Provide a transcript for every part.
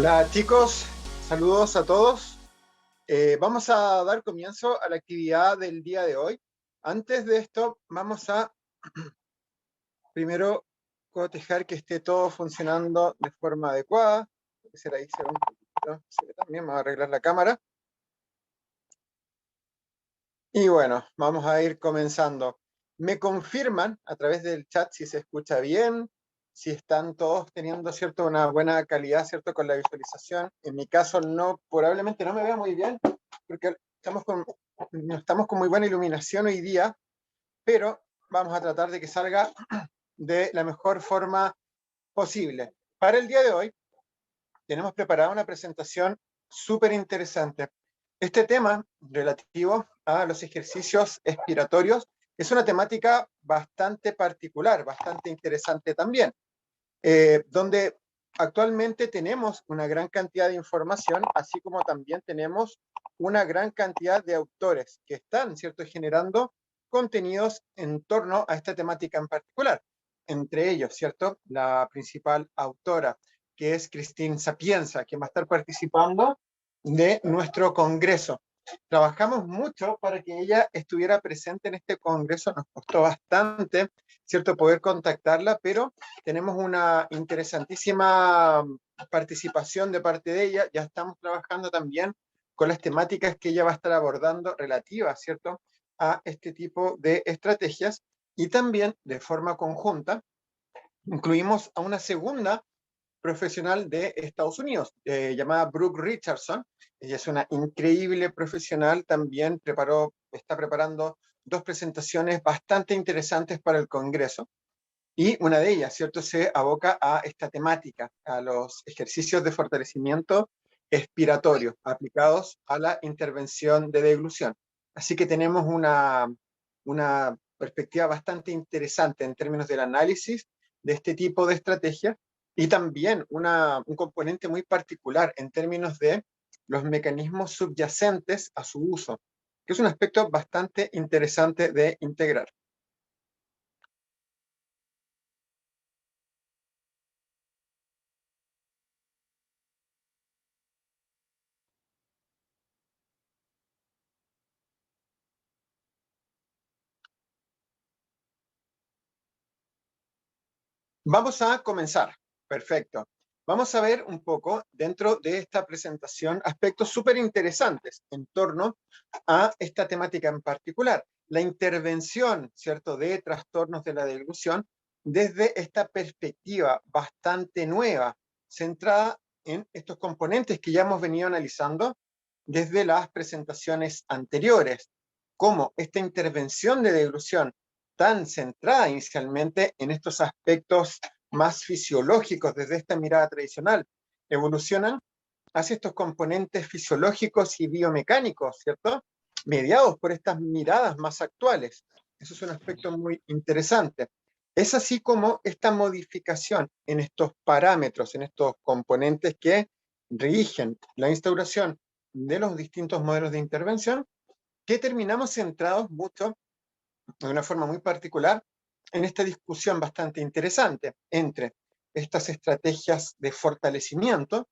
Hola chicos, saludos a todos. Vamos a dar comienzo a la actividad del día de hoy. Antes de esto, vamos a primero cotejar que esté todo funcionando de forma adecuada. Quisiera ahí ser un poquito, también vamos a arreglar la cámara. Y bueno, vamos a ir comenzando. Me confirman a través del chat si se escucha bien, si están todos teniendo, ¿cierto?, una buena calidad, ¿cierto?, con la visualización. En mi caso, no, probablemente no me vea muy bien, porque no estamos con muy buena iluminación hoy día, pero vamos a tratar de que salga de la mejor forma posible. Para el día de hoy, tenemos preparada una presentación súper interesante. Este tema relativo a los ejercicios expiratorios es una temática bastante particular, bastante interesante también, donde actualmente tenemos una gran cantidad de información, así como también tenemos una gran cantidad de autores que están, ¿cierto?, generando contenidos en torno a esta temática en particular. Entre ellos, ¿cierto?, la principal autora, que es Christine Sapienza, que va a estar participando de nuestro congreso. Trabajamos mucho para que ella estuviera presente en este congreso, nos costó bastante, ¿cierto?, poder contactarla, pero tenemos una interesantísima participación de parte de ella. Ya estamos trabajando también con las temáticas que ella va a estar abordando relativas, ¿cierto?, a este tipo de estrategias. Y también, de forma conjunta, incluimos a una segunda profesional de Estados Unidos, llamada Brooke Richardson. Ella es una increíble profesional, también está preparando dos presentaciones bastante interesantes para el Congreso. Y una de ellas, ¿cierto?, se aboca a esta temática, a los ejercicios de fortalecimiento expiratorio aplicados a la intervención de deglución. Así que tenemos una perspectiva bastante interesante en términos del análisis de este tipo de estrategias y también un componente muy particular en términos de los mecanismos subyacentes a su uso, que es un aspecto bastante interesante de integrar. Vamos a comenzar. Perfecto. Vamos a ver un poco dentro de esta presentación aspectos súper interesantes en torno a esta temática en particular. La intervención, ¿cierto?, de trastornos de la deglución desde esta perspectiva bastante nueva, centrada en estos componentes que ya hemos venido analizando desde las presentaciones anteriores, como esta intervención de deglución tan centrada inicialmente en estos aspectos más fisiológicos desde esta mirada tradicional, evolucionan hacia estos componentes fisiológicos y biomecánicos, ¿cierto?, mediados por estas miradas más actuales. Eso es un aspecto muy interesante. Es así como esta modificación en estos parámetros, en estos componentes que rigen la instauración de los distintos modelos de intervención, que terminamos centrados mucho de una forma muy particular en esta discusión bastante interesante entre estas estrategias de fortalecimiento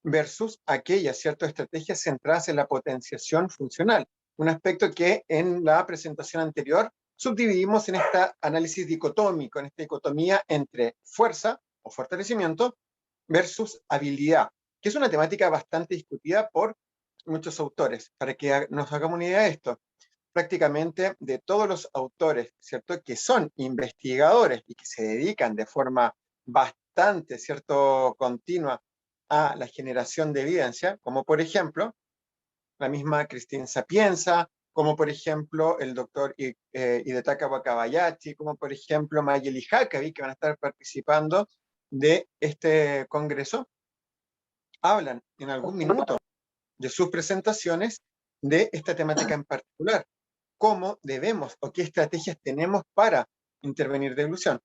versus aquellas, ¿cierto?, estrategias centradas en la potenciación funcional. Un aspecto que en la presentación anterior subdividimos en este análisis dicotómico, en esta dicotomía entre fuerza o fortalecimiento versus habilidad, que es una temática bastante discutida por muchos autores. Para que nos hagamos una idea de esto, prácticamente de todos los autores, ¿cierto?, que son investigadores y que se dedican de forma bastante, ¿cierto?, continua a la generación de evidencia, como por ejemplo la misma Christine Sapienza, como por ejemplo el doctor Hidetaka Wakabayashi, como por ejemplo Mayeli Hakabi, que van a estar participando de este congreso, hablan en algún minuto de sus presentaciones de esta temática en particular. Cómo debemos o qué estrategias tenemos para intervenir de deglución.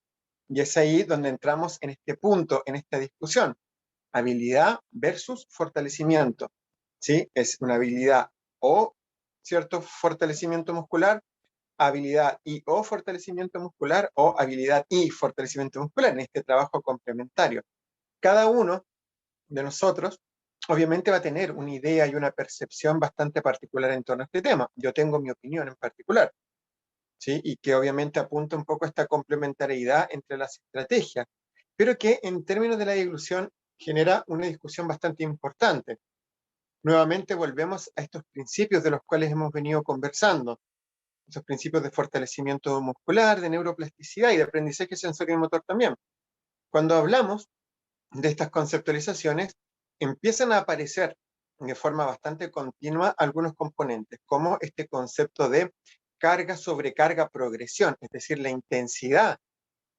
Y es ahí donde entramos en este punto, en esta discusión. Habilidad versus fortalecimiento. ¿Sí? Es una habilidad o cierto fortalecimiento muscular, habilidad y o fortalecimiento muscular o habilidad y fortalecimiento muscular en este trabajo complementario. Cada uno de nosotros, obviamente va a tener una idea y una percepción bastante particular en torno a este tema. Yo tengo mi opinión en particular, ¿sí? Y que obviamente apunta un poco a esta complementariedad entre las estrategias, pero que en términos de la dilución genera una discusión bastante importante. Nuevamente volvemos a estos principios de los cuales hemos venido conversando, esos principios de fortalecimiento muscular, de neuroplasticidad y de aprendizaje sensorial y motor también. Cuando hablamos de estas conceptualizaciones, empiezan a aparecer de forma bastante continua algunos componentes, como este concepto de carga, sobrecarga, progresión, es decir, la intensidad.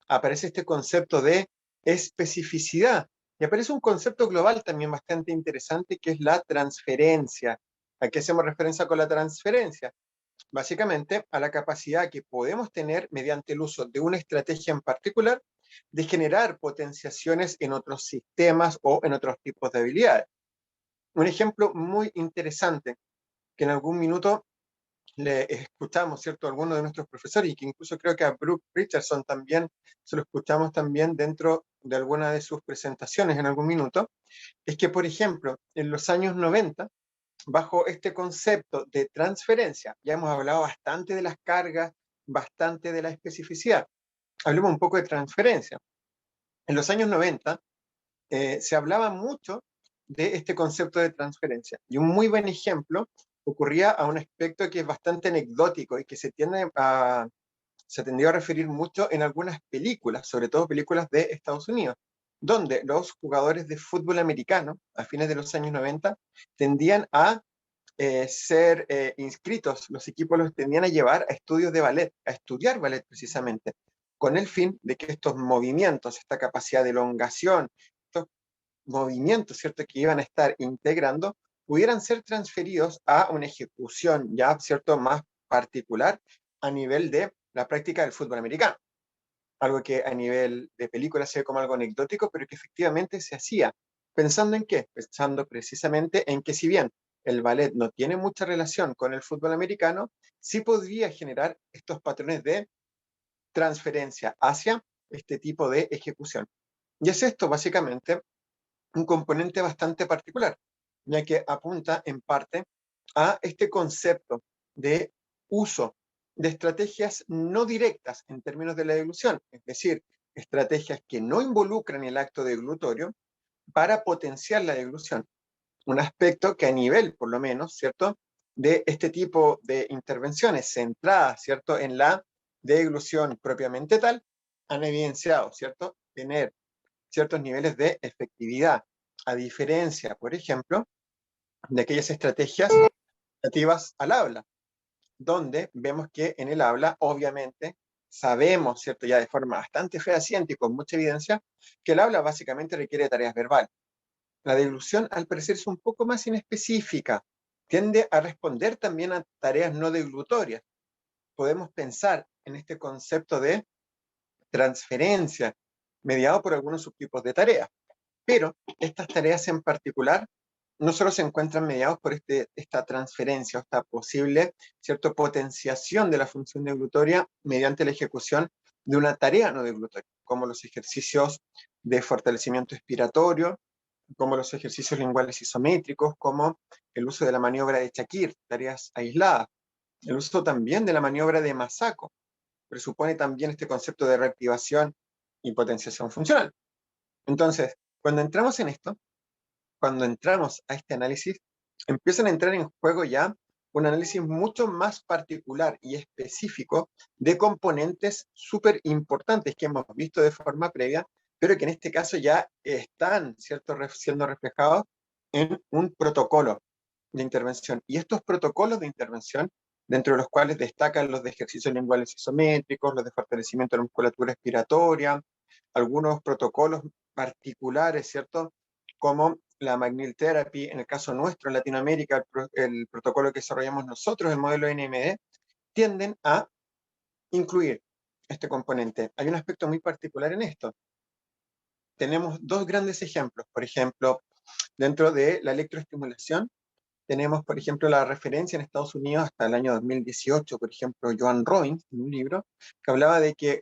Aparece este concepto de especificidad y aparece un concepto global también bastante interesante que es la transferencia. ¿A qué hacemos referencia con la transferencia? Básicamente a la capacidad que podemos tener mediante el uso de una estrategia en particular de generar potenciaciones en otros sistemas o en otros tipos de habilidades. Un ejemplo muy interesante que en algún minuto le escuchamos, ¿cierto?, a algunos de nuestros profesores y que incluso creo que a Brooke Richardson también se lo escuchamos también dentro de alguna de sus presentaciones en algún minuto, es que, por ejemplo, en los años 90, bajo este concepto de transferencia, ya hemos hablado bastante de las cargas, bastante de la especificidad. Hablemos un poco de transferencia. En los años 90 se hablaba mucho de este concepto de transferencia. Y un muy buen ejemplo ocurría a un aspecto que es bastante anecdótico y que se tendió a referir mucho en algunas películas, sobre todo películas de Estados Unidos, donde los jugadores de fútbol americano a fines de los años 90 tendían a ser inscritos, los equipos los tendían a llevar a estudios de ballet, a estudiar ballet precisamente, con el fin de que estos movimientos, esta capacidad de elongación, estos movimientos, ¿cierto?, que iban a estar integrando, pudieran ser transferidos a una ejecución ya, ¿cierto?, más particular a nivel de la práctica del fútbol americano. Algo que a nivel de película se ve como algo anecdótico, pero que efectivamente se hacía. ¿Pensando en qué? Pensando precisamente en que si bien el ballet no tiene mucha relación con el fútbol americano, sí podría generar estos patrones de transferencia hacia este tipo de ejecución. Y es esto básicamente un componente bastante particular, ya que apunta en parte a este concepto de uso de estrategias no directas en términos de la deglución, es decir, estrategias que no involucran el acto deglutorio para potenciar la deglución. Un aspecto que a nivel, por lo menos, ¿cierto?, de este tipo de intervenciones centradas, ¿cierto?, en la deglución propiamente tal, han evidenciado, ¿cierto?, tener ciertos niveles de efectividad, a diferencia, por ejemplo, de aquellas estrategias relativas al habla, donde vemos que en el habla, obviamente, sabemos, ¿cierto?, ya de forma bastante fehaciente y con mucha evidencia, que el habla básicamente requiere tareas verbales. La deglución, al parecer, es un poco más inespecífica, tiende a responder también a tareas no deglutorias. Podemos pensar en este concepto de transferencia, mediado por algunos subtipos de tareas. Pero estas tareas en particular no solo se encuentran mediados por esta transferencia o esta posible, ¿cierto?, potenciación de la función deglutoria mediante la ejecución de una tarea no deglutoria, como los ejercicios de fortalecimiento expiratorio, como los ejercicios linguales isométricos, como el uso de la maniobra de Shakir, tareas aisladas, el uso también de la maniobra de Masako, presupone también este concepto de reactivación y potenciación funcional. Entonces, cuando entramos en esto, cuando entramos a este análisis, empiezan a entrar en juego ya un análisis mucho más particular y específico de componentes súper importantes que hemos visto de forma previa, pero que en este caso ya están, ¿cierto?, siendo reflejados en un protocolo de intervención. Y estos protocolos de intervención, dentro de los cuales destacan los de ejercicios linguales isométricos, los de fortalecimiento de la musculatura expiratoria, algunos protocolos particulares, ¿cierto?, como la Magnil Therapy, en el caso nuestro en Latinoamérica, el protocolo que desarrollamos nosotros, el modelo NMD, tienden a incluir este componente. Hay un aspecto muy particular en esto. Tenemos dos grandes ejemplos. Por ejemplo, dentro de la electroestimulación, tenemos, por ejemplo, la referencia en Estados Unidos hasta el año 2018, por ejemplo, Joan Robbins, en un libro, que hablaba de que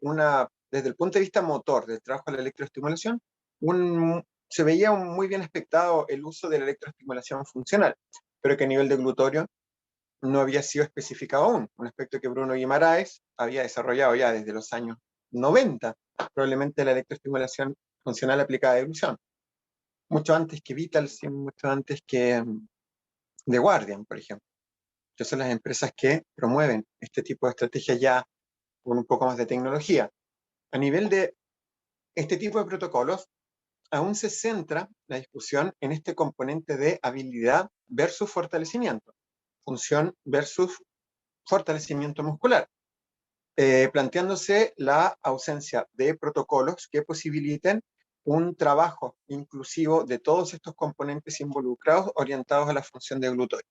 desde el punto de vista motor del trabajo de la electroestimulación, un se veía muy bien aspectado el uso de la electroestimulación funcional, pero que a nivel de glutorio no había sido especificado aún, un aspecto que Bruno Guimaraes había desarrollado ya desde los años 90, probablemente la electroestimulación funcional aplicada a ilusión, mucho antes que Vitalsim, mucho antes que The Guardian, por ejemplo, que son las empresas que promueven este tipo de estrategias ya con un poco más de tecnología. A nivel de este tipo de protocolos, aún se centra la discusión en este componente de habilidad versus fortalecimiento, función versus fortalecimiento muscular, planteándose la ausencia de protocolos que posibiliten un trabajo inclusivo de todos estos componentes involucrados orientados a la función de glutorio.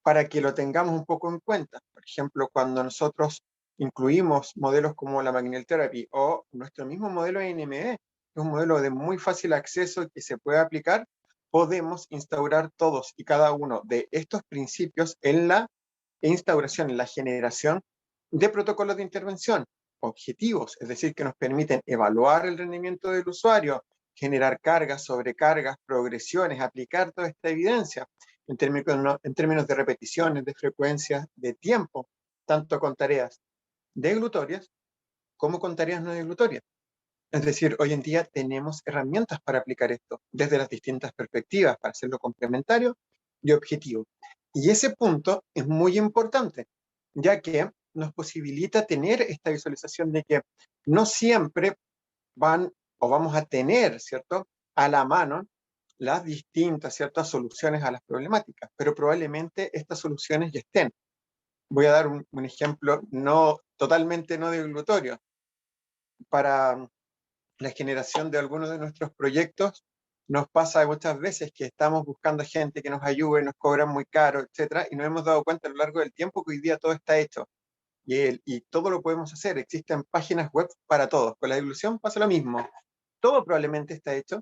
Para que lo tengamos un poco en cuenta, por ejemplo, cuando nosotros incluimos modelos como la Magnel Therapy o nuestro mismo modelo NME, que es un modelo de muy fácil acceso que se puede aplicar, podemos instaurar todos y cada uno de estos principios en la instauración, en la generación de protocolos de intervención objetivos, es decir, que nos permiten evaluar el rendimiento del usuario, generar cargas, sobrecargas, progresiones, aplicar toda esta evidencia en términos de repeticiones, de frecuencias, de tiempo, tanto con tareas deglutorias como con tareas no deglutorias. Es decir, hoy en día tenemos herramientas para aplicar esto desde las distintas perspectivas, para hacerlo complementario y objetivo. Y ese punto es muy importante, ya que nos posibilita tener esta visualización de que no siempre van o vamos a tener, ¿cierto?, a la mano las distintas, ciertas soluciones a las problemáticas, pero probablemente estas soluciones ya estén. Voy a dar un ejemplo no totalmente no deglutorio. Para la generación de algunos de nuestros proyectos, nos pasa muchas veces que estamos buscando gente que nos ayude, nos cobran muy caro, etcétera, y nos hemos dado cuenta a lo largo del tiempo que hoy día todo está hecho. Y todo lo podemos hacer, existen páginas web para todos. Con la ilusión pasa lo mismo. Todo probablemente está hecho,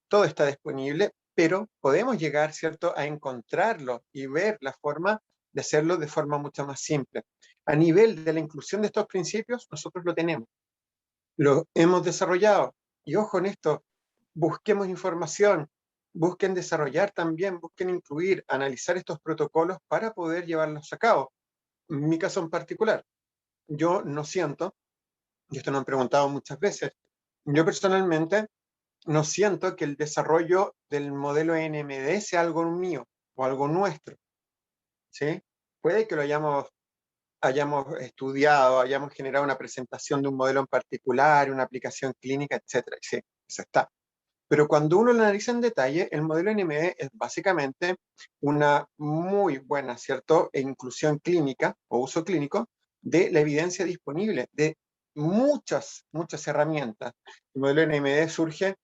todo está disponible, pero podemos llegar, ¿cierto?, a encontrarlo y ver la forma de hacerlo de forma mucho más simple. A nivel de la inclusión de estos principios, nosotros lo tenemos, lo hemos desarrollado. Y ojo en esto, busquemos información, busquen desarrollar también, busquen incluir, analizar estos protocolos para poder llevarlos a cabo. En mi caso en particular, yo no siento, y esto nos han preguntado muchas veces, yo personalmente no siento que el desarrollo del modelo NMD sea algo mío o algo nuestro, ¿sí? Puede que lo hayamos estudiado, hayamos generado una presentación de un modelo en particular, una aplicación clínica, etcétera, sí, eso está. Pero cuando uno lo analiza en detalle, el modelo NMD es básicamente una muy buena, ¿cierto?, inclusión clínica o uso clínico de la evidencia disponible, de muchas herramientas. El modelo NMD surge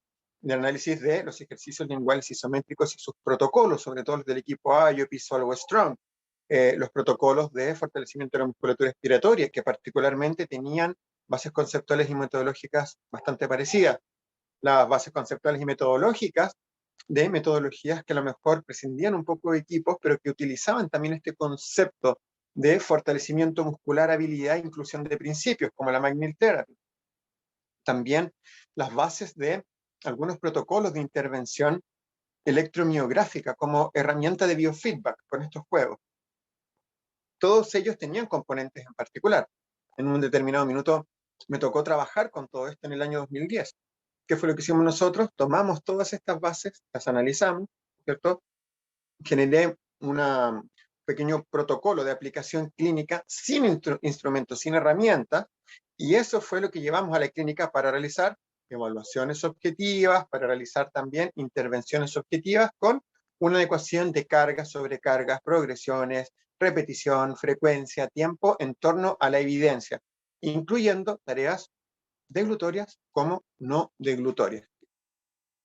del análisis de los ejercicios linguales isométricos y sus protocolos, sobre todo los del equipo A, IOP, Solvo, Strong, los protocolos de fortalecimiento de la musculatura respiratoria, que particularmente tenían bases conceptuales y metodológicas bastante parecidas. Las bases conceptuales y metodológicas de metodologías que a lo mejor prescindían un poco de equipos, pero que utilizaban también este concepto de fortalecimiento muscular, habilidad e inclusión de principios, como la Magnil Therapy. También las bases de algunos protocolos de intervención electromiográfica como herramienta de biofeedback con estos juegos. Todos ellos tenían componentes en particular. En un determinado minuto me tocó trabajar con todo esto en el año 2010. ¿Qué fue lo que hicimos nosotros? Tomamos todas estas bases, las analizamos, ¿cierto? Generé un pequeño protocolo de aplicación clínica sin instrumentos, sin herramientas, y eso fue lo que llevamos a la clínica para realizar evaluaciones objetivas, para realizar también intervenciones objetivas con una adecuación de cargas, sobrecargas, progresiones, repetición, frecuencia, tiempo en torno a la evidencia, incluyendo tareas deglutorias como no deglutorias,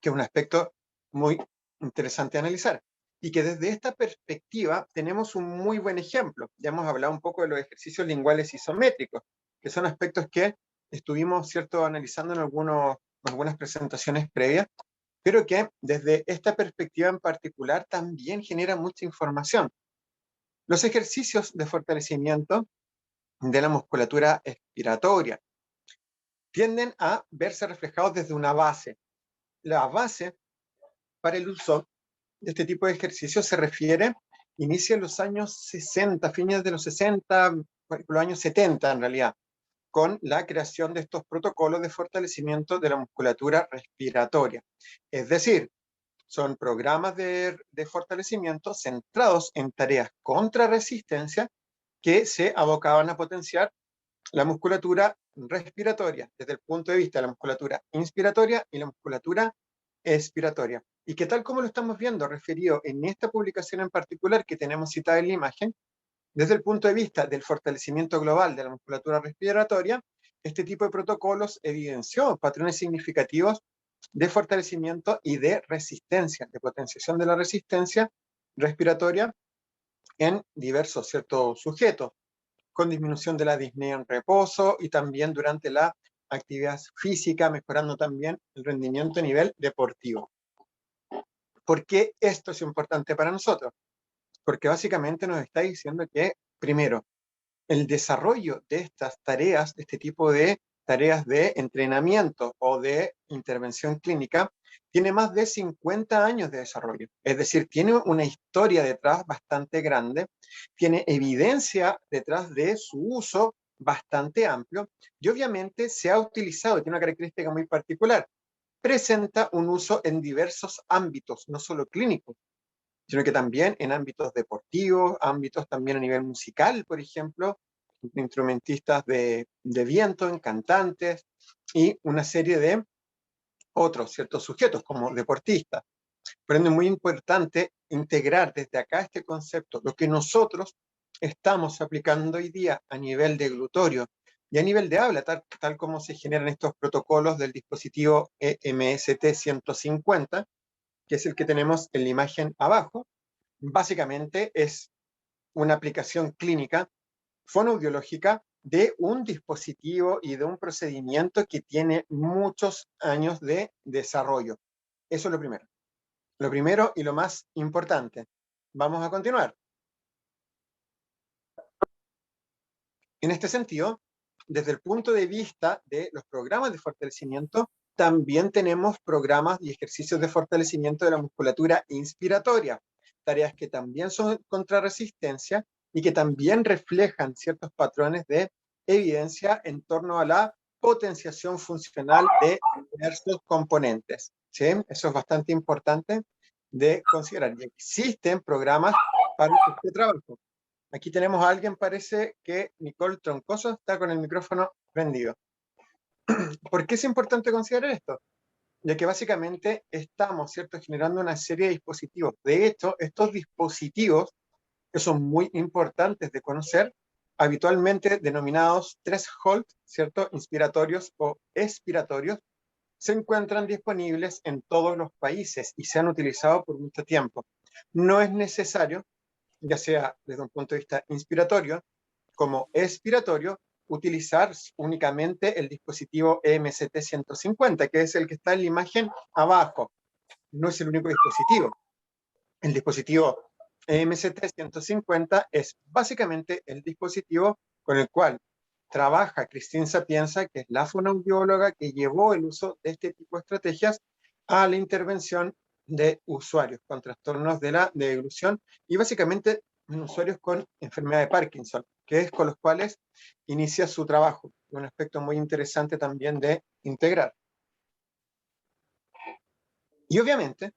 que es un aspecto muy interesante a analizar. Y que desde esta perspectiva tenemos un muy buen ejemplo. Ya hemos hablado un poco de los ejercicios linguales isométricos, que son aspectos que estuvimos, ¿cierto?, analizando en algunas presentaciones previas, pero que desde esta perspectiva en particular también genera mucha información. Los ejercicios de fortalecimiento de la musculatura expiratoria tienden a verse reflejados desde una base. la base para el uso de este tipo de ejercicio se refiere, inicia en los años 60, fines de los 60, los años 70 en realidad, con la creación de estos protocolos de fortalecimiento de la musculatura respiratoria. Es decir, son programas de fortalecimiento centrados en tareas contra resistencia que se abocaban a potenciar la musculatura respiratoria desde el punto de vista de la musculatura inspiratoria y la musculatura expiratoria. Y que tal como lo estamos viendo referido en esta publicación en particular que tenemos citada en la imagen, desde el punto de vista del fortalecimiento global de la musculatura respiratoria, este tipo de protocolos evidenció patrones significativos de fortalecimiento y de resistencia, de potenciación de la resistencia respiratoria en diversos ciertos sujetos, con disminución de la disnea en reposo y también durante la actividad física, mejorando también el rendimiento a nivel deportivo. ¿Por qué esto es importante para nosotros? Porque básicamente nos está diciendo que, primero, el desarrollo de estas tareas, de este tipo de tareas de entrenamiento o de intervención clínica, tiene más de 50 años de desarrollo. Es decir, tiene una historia detrás bastante grande, tiene evidencia detrás de su uso bastante amplio y obviamente se ha utilizado, tiene una característica muy particular, presenta un uso en diversos ámbitos, no solo clínicos, sino que también en ámbitos deportivos, ámbitos también a nivel musical, por ejemplo, instrumentistas de viento, en cantantes y una serie de otros ciertos sujetos como deportistas. Por ende, es muy importante integrar desde acá este concepto, lo que nosotros estamos aplicando hoy día a nivel de glutorio y a nivel de habla, tal como se generan estos protocolos del dispositivo EMST 150, que es el que tenemos en la imagen abajo. Básicamente es una aplicación clínica fonoaudiológica de un dispositivo y de un procedimiento que tiene muchos años de desarrollo. Eso es lo primero. Lo primero y lo más importante. Vamos a continuar. En este sentido, desde el punto de vista de los programas de fortalecimiento, también tenemos programas y ejercicios de fortalecimiento de la musculatura inspiratoria, tareas que también son contra resistencia y que también reflejan ciertos patrones de evidencia en torno a la potenciación funcional de diversos componentes. ¿Sí? Eso es bastante importante de considerar. Y existen programas para este trabajo. Aquí tenemos a alguien, parece que Nicole Troncoso está con el micrófono prendido. ¿Por qué es importante considerar esto? Ya que básicamente estamos, ¿cierto?, generando una serie de dispositivos. De hecho, estos dispositivos, que son muy importantes de conocer, habitualmente denominados threshold, ¿cierto?, inspiratorios o expiratorios, se encuentran disponibles en todos los países y se han utilizado por mucho tiempo. No es necesario, ya sea desde un punto de vista inspiratorio como expiratorio, utilizar únicamente el dispositivo EMCT 150, que es el que está en la imagen abajo. No es el único dispositivo. El dispositivo EMCT 150 es básicamente el dispositivo con el cual trabaja Christine Sapienza, que es la fonoaudióloga que llevó el uso de este tipo de estrategias a la intervención de usuarios con trastornos de la deglución y básicamente en usuarios con enfermedad de Parkinson, que es con los cuales inicia su trabajo. Un aspecto muy interesante también de integrar. Y obviamente,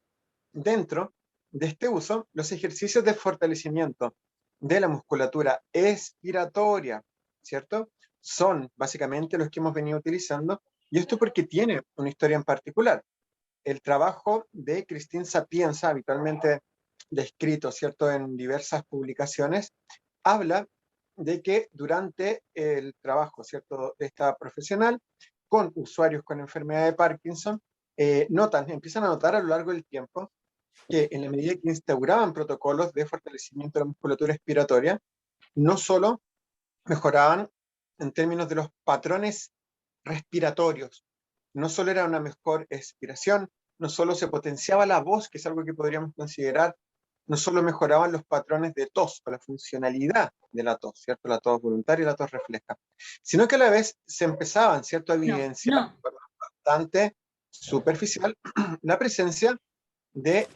dentro de este uso, los ejercicios de fortalecimiento de la musculatura expiratoria, ¿cierto? Son básicamente los que hemos venido utilizando, y esto porque tiene una historia en particular. El trabajo de Christine Sapienza, habitualmente descrito, ¿cierto?, en diversas publicaciones, habla de que durante el trabajo, ¿cierto?, de esta profesional con usuarios con enfermedad de Parkinson, empiezan a notar a lo largo del tiempo que en la medida que instauraban protocolos de fortalecimiento de la musculatura expiratoria, no solo mejoraban en términos de los patrones respiratorios, no solo era una mejor expiración, no solo se potenciaba la voz, que es algo que podríamos considerar, no solo mejoraban los patrones de tos o la funcionalidad de la tos, ¿cierto? La tos voluntaria y la tos refleja, sino que a la vez se empezaban, ¿cierto?, a evidenciar bastante superficial la presencia de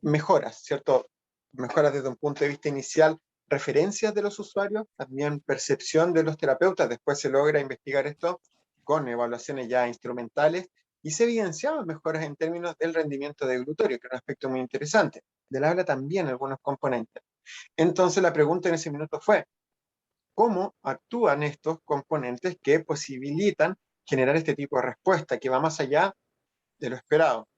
mejoras, ¿cierto? Mejoras desde un punto de vista inicial, referencias de los usuarios, también percepción de los terapeutas. Después se logra investigar esto con evaluaciones ya instrumentales y se evidenciaban mejoras en términos del rendimiento de glutorio, que es un aspecto muy interesante. Del habla también algunos componentes. Entonces la pregunta en ese minuto fue, ¿cómo actúan estos componentes que posibilitan generar este tipo de respuesta que va más allá de lo esperado?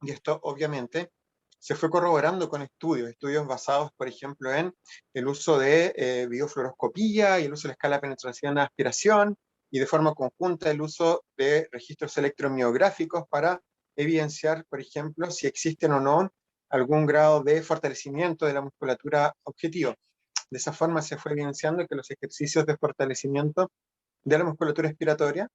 Y esto obviamente se fue corroborando con estudios basados, por ejemplo, en el uso de biofluoroscopía y el uso de la escala de penetración de aspiración, y de forma conjunta el uso de registros electromiográficos para evidenciar, por ejemplo, si existen o no algún grado de fortalecimiento de la musculatura objetivo. De esa forma se fue evidenciando que los ejercicios de fortalecimiento de la musculatura expiratoria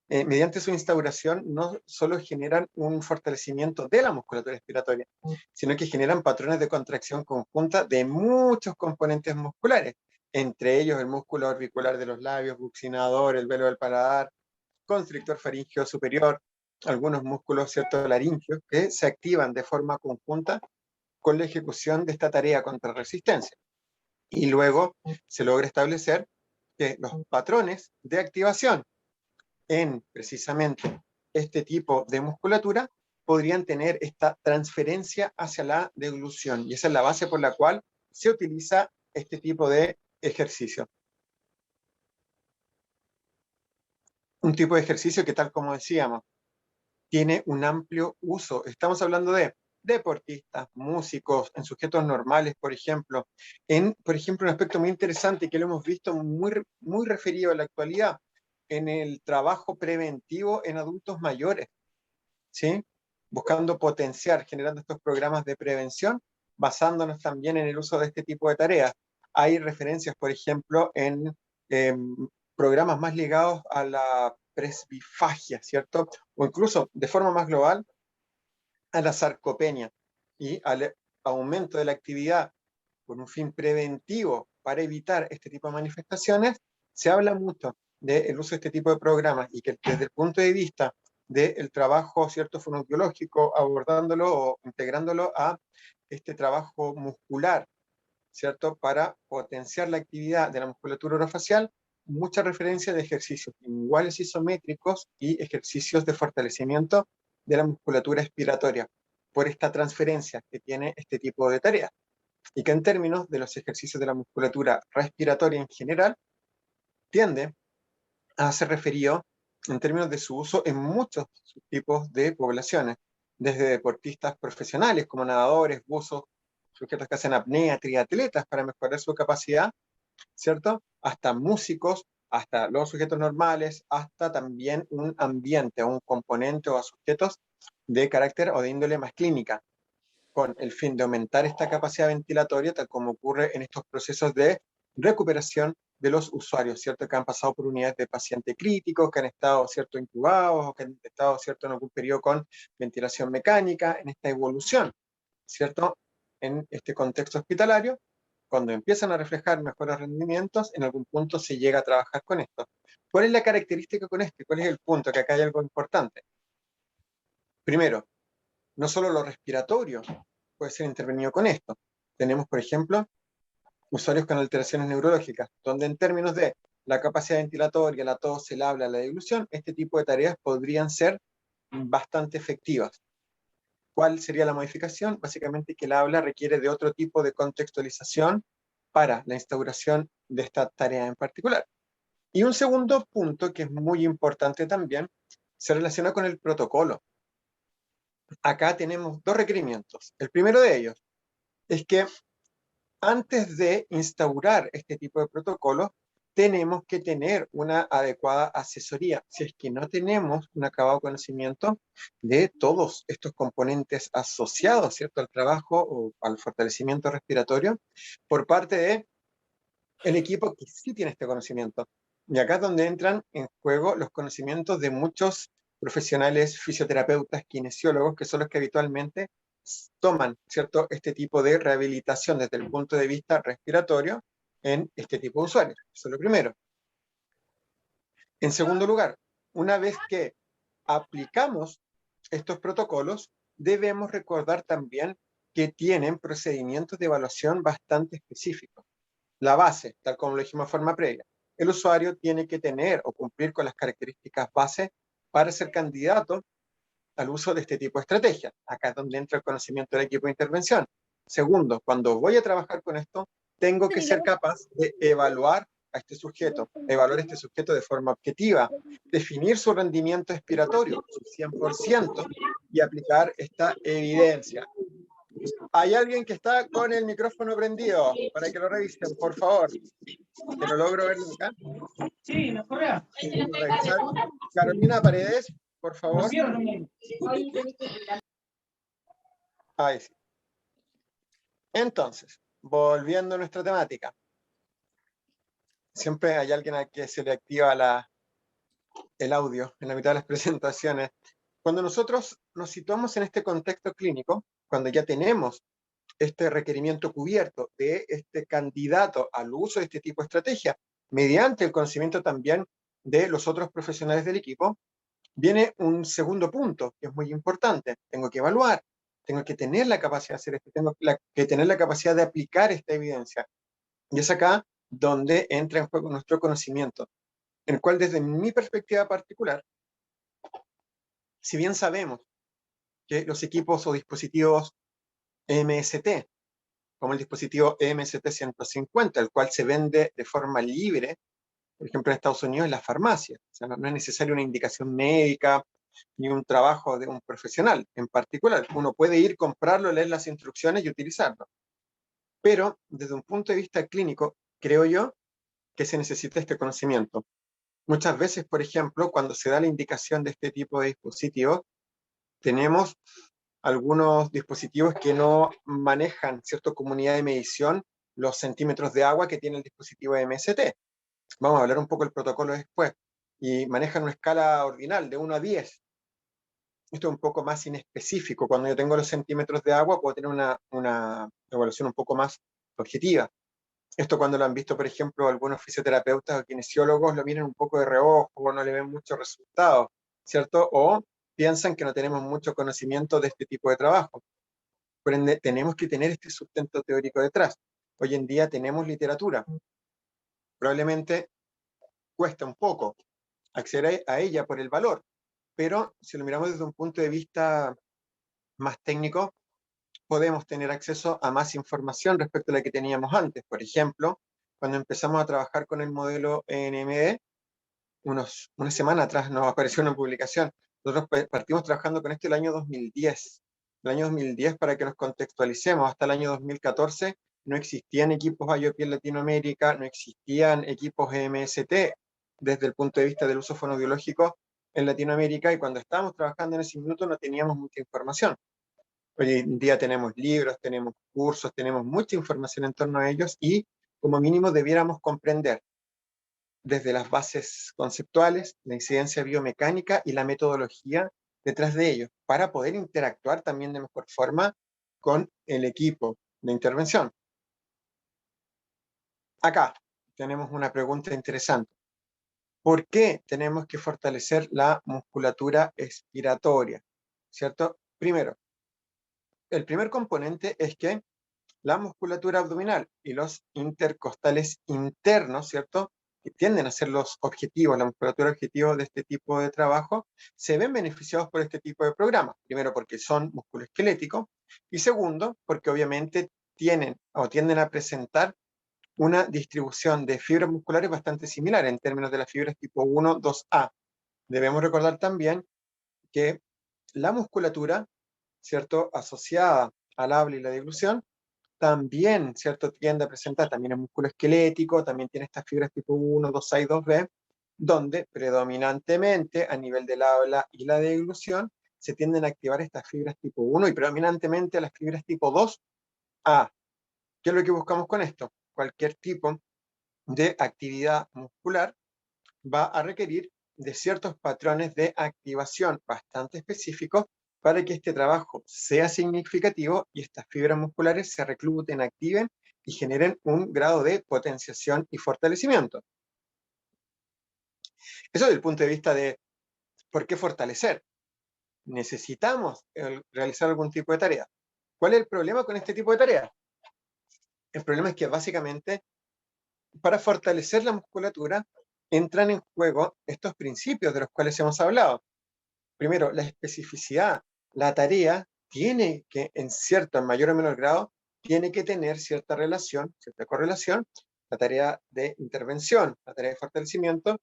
mediante su instauración no solo generan un fortalecimiento de la musculatura respiratoria, sino que generan patrones de contracción conjunta de muchos componentes musculares, entre ellos el músculo orbicular de los labios, buccinador, el velo del paladar, constrictor faríngeo superior, algunos músculos ciertos laríngeos que se activan de forma conjunta con la ejecución de esta tarea contra resistencia. Y luego se logra establecer que los patrones de activación en precisamente este tipo de musculatura podrían tener esta transferencia hacia la deglución. Y esa es la base por la cual se utiliza este tipo de ejercicio. Un tipo de ejercicio que, tal como decíamos, tiene un amplio uso. Estamos hablando de deportistas, músicos, en sujetos normales, por ejemplo. Por ejemplo, un aspecto muy interesante que lo hemos visto muy referido a la actualidad, en el trabajo preventivo en adultos mayores, ¿sí? Buscando potenciar, generando estos programas de prevención, basándonos también en el uso de este tipo de tareas. Hay referencias, por ejemplo, en eh, programas más ligados a la presbifagia, ¿cierto? O incluso, de forma más global, a la sarcopenia y al aumento de la actividad con un fin preventivo para evitar este tipo de manifestaciones. Se habla mucho del uso de este tipo de programas y que desde el punto de vista del trabajo cierto fonoaudiológico, abordándolo o integrándolo a este trabajo muscular, ¿cierto? Para potenciar la actividad de la musculatura orofacial, mucha referencia de ejercicios iguales isométricos y ejercicios de fortalecimiento de la musculatura expiratoria por esta transferencia que tiene este tipo de tareas. Y que en términos de los ejercicios de la musculatura respiratoria en general, tiende a ser referido en términos de su uso en muchos tipos de poblaciones, desde deportistas profesionales como nadadores, buzos, sujetos que hacen apnea, triatletas para mejorar su capacidad, ¿cierto? Hasta músicos, hasta los sujetos normales, hasta también un ambiente, un componente o a sujetos de carácter o de índole más clínica, con el fin de aumentar esta capacidad ventilatoria, tal como ocurre en estos procesos de recuperación de los usuarios, ¿cierto? Que han pasado por unidades de paciente críticos, que han estado, ¿cierto?, intubados, o que han estado, ¿cierto?, en algún periodo con ventilación mecánica, en esta evolución, ¿cierto?, en este contexto hospitalario. Cuando empiezan a reflejar mejores rendimientos, en algún punto se llega a trabajar con esto. ¿Cuál es la característica con este? ¿Cuál es el punto? Que acá hay algo importante. Primero, no solo lo respiratorio puede ser intervenido con esto. Tenemos, por ejemplo, usuarios con alteraciones neurológicas, donde en términos de la capacidad ventilatoria, la tos, el habla, la deglución, este tipo de tareas podrían ser bastante efectivas. ¿Cuál sería la modificación? Básicamente que el habla requiere de otro tipo de contextualización para la instauración de esta tarea en particular. Y un segundo punto que es muy importante también se relaciona con el protocolo. Acá tenemos dos requerimientos. El primero de ellos es que antes de instaurar este tipo de protocolos, tenemos que tener una adecuada asesoría. Si es que no tenemos un acabado conocimiento de todos estos componentes asociados, ¿cierto?, al trabajo o al fortalecimiento respiratorio, por parte del equipo que sí tiene este conocimiento. Y acá es donde entran en juego los conocimientos de muchos profesionales, fisioterapeutas, kinesiólogos, que son los que habitualmente toman, ¿cierto?, este tipo de rehabilitación desde el punto de vista respiratorio en este tipo de usuarios. Eso es lo primero. En segundo lugar, una vez que aplicamos estos protocolos, debemos recordar también que tienen procedimientos de evaluación bastante específicos. La base, tal como lo dijimos de forma previa, el usuario tiene que tener o cumplir con las características base para ser candidato al uso de este tipo de estrategias. Acá es donde entra el conocimiento del equipo de intervención. Segundo, cuando voy a trabajar con esto, tengo que ser capaz de evaluar a este sujeto, evaluar a este sujeto de forma objetiva, definir su rendimiento expiratorio, su 100%, y aplicar esta evidencia. Hay alguien que está con el micrófono prendido, para que lo revisen, por favor. ¿Te lo logro ver acá? Sí, mejor vea. Revisar. Carolina Paredes, por favor. Ahí sí. Entonces, volviendo a nuestra temática. Siempre hay alguien a que se le activa el audio en la mitad de las presentaciones. Cuando nosotros nos situamos en este contexto clínico, cuando ya tenemos este requerimiento cubierto de este candidato al uso de este tipo de estrategia, mediante el conocimiento también de los otros profesionales del equipo, viene un segundo punto que es muy importante. Tengo que evaluar, tengo que tener la capacidad de hacer esto, tengo que tener la capacidad de aplicar esta evidencia. Y es acá donde entra en juego nuestro conocimiento, en el cual desde mi perspectiva particular, si bien sabemos que los equipos o dispositivos MST, como el dispositivo MST-150, el cual se vende de forma libre, por ejemplo en Estados Unidos en las farmacias, o sea, no es necesaria una indicación médica ni un trabajo de un profesional en particular. Uno puede ir, comprarlo, leer las instrucciones y utilizarlo. Pero desde un punto de vista clínico, creo yo que se necesita este conocimiento. Muchas veces, por ejemplo, cuando se da la indicación de este tipo de dispositivos, tenemos algunos dispositivos que no manejan, ¿cierto?, como unidad de medición los centímetros de agua que tiene el dispositivo MST. Vamos a hablar un poco del protocolo después. Y manejan una escala ordinal de 1 a 10. Esto es un poco más inespecífico. Cuando yo tengo los centímetros de agua, puedo tener una evaluación un poco más objetiva. Esto cuando lo han visto, por ejemplo, algunos fisioterapeutas o kinesiólogos lo miran un poco de reojo, no le ven muchos resultados, ¿cierto? O piensan que no tenemos mucho conocimiento de este tipo de trabajo. Por ende, tenemos que tener este sustento teórico detrás. Hoy en día tenemos literatura. Probablemente cuesta un poco acceder a ella por el valor, pero si lo miramos desde un punto de vista más técnico, podemos tener acceso a más información respecto a la que teníamos antes. Por ejemplo, cuando empezamos a trabajar con el modelo NMD, una semana atrás nos apareció una publicación. Nosotros partimos trabajando con esto el año 2010. El año 2010, para que nos contextualicemos, hasta el año 2014 no existían equipos IoT en Latinoamérica, no existían equipos MST desde el punto de vista del uso fonoaudiológico en Latinoamérica, y cuando estábamos trabajando en ese minuto no teníamos mucha información. Hoy en día tenemos libros, tenemos cursos, tenemos mucha información en torno a ellos, y como mínimo debiéramos comprender desde las bases conceptuales, la incidencia biomecánica y la metodología detrás de ellos, para poder interactuar también de mejor forma con el equipo de intervención. Acá tenemos una pregunta interesante. ¿Por qué tenemos que fortalecer la musculatura expiratoria? ¿Cierto? Primero, el primer componente es que la musculatura abdominal y los intercostales internos, ¿cierto?, que tienden a ser los objetivos, la musculatura objetivo de este tipo de trabajo, se ven beneficiados por este tipo de programas. Primero, porque son musculoesqueléticos, y segundo, porque obviamente tienen o tienden a presentar una distribución de fibras musculares bastante similar en términos de las fibras tipo 1, 2A. Debemos recordar también que la musculatura, ¿cierto?, asociada al habla y la deglución, también, ¿cierto?, tiende a presentar también el músculo esquelético, también tiene estas fibras tipo 1, 2A y 2B, donde predominantemente a nivel del habla y la deglución se tienden a activar estas fibras tipo 1 y predominantemente las fibras tipo 2A. ¿Qué es lo que buscamos con esto? Cualquier tipo de actividad muscular va a requerir de ciertos patrones de activación bastante específicos para que este trabajo sea significativo y estas fibras musculares se recluten, activen y generen un grado de potenciación y fortalecimiento. Eso desde el punto de vista de por qué fortalecer. necesitamos realizar algún tipo de tarea. ¿Cuál es el problema con este tipo de tareas? El problema es que básicamente para fortalecer la musculatura entran en juego estos principios de los cuales hemos hablado. Primero, la especificidad. La tarea tiene que, en mayor o menor grado, tiene que tener cierta relación, cierta correlación. La tarea de intervención, la tarea de fortalecimiento,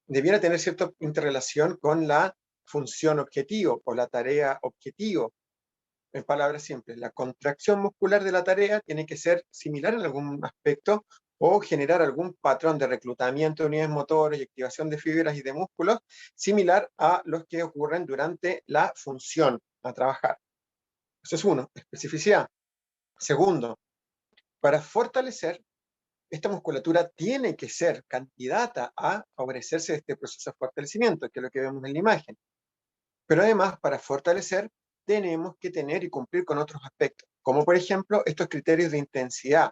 debiera tener cierta interrelación con la función objetivo o la tarea objetivo. En palabras simples, la contracción muscular de la tarea tiene que ser similar en algún aspecto o generar algún patrón de reclutamiento de unidades motoras y activación de fibras y de músculos similar a los que ocurren durante la función a trabajar. Eso es uno, especificidad. Segundo, para fortalecer, esta musculatura tiene que ser candidata a favorecerse de este proceso de fortalecimiento, que es lo que vemos en la imagen. Pero además, para fortalecer, tenemos que tener y cumplir con otros aspectos, como por ejemplo estos criterios de intensidad,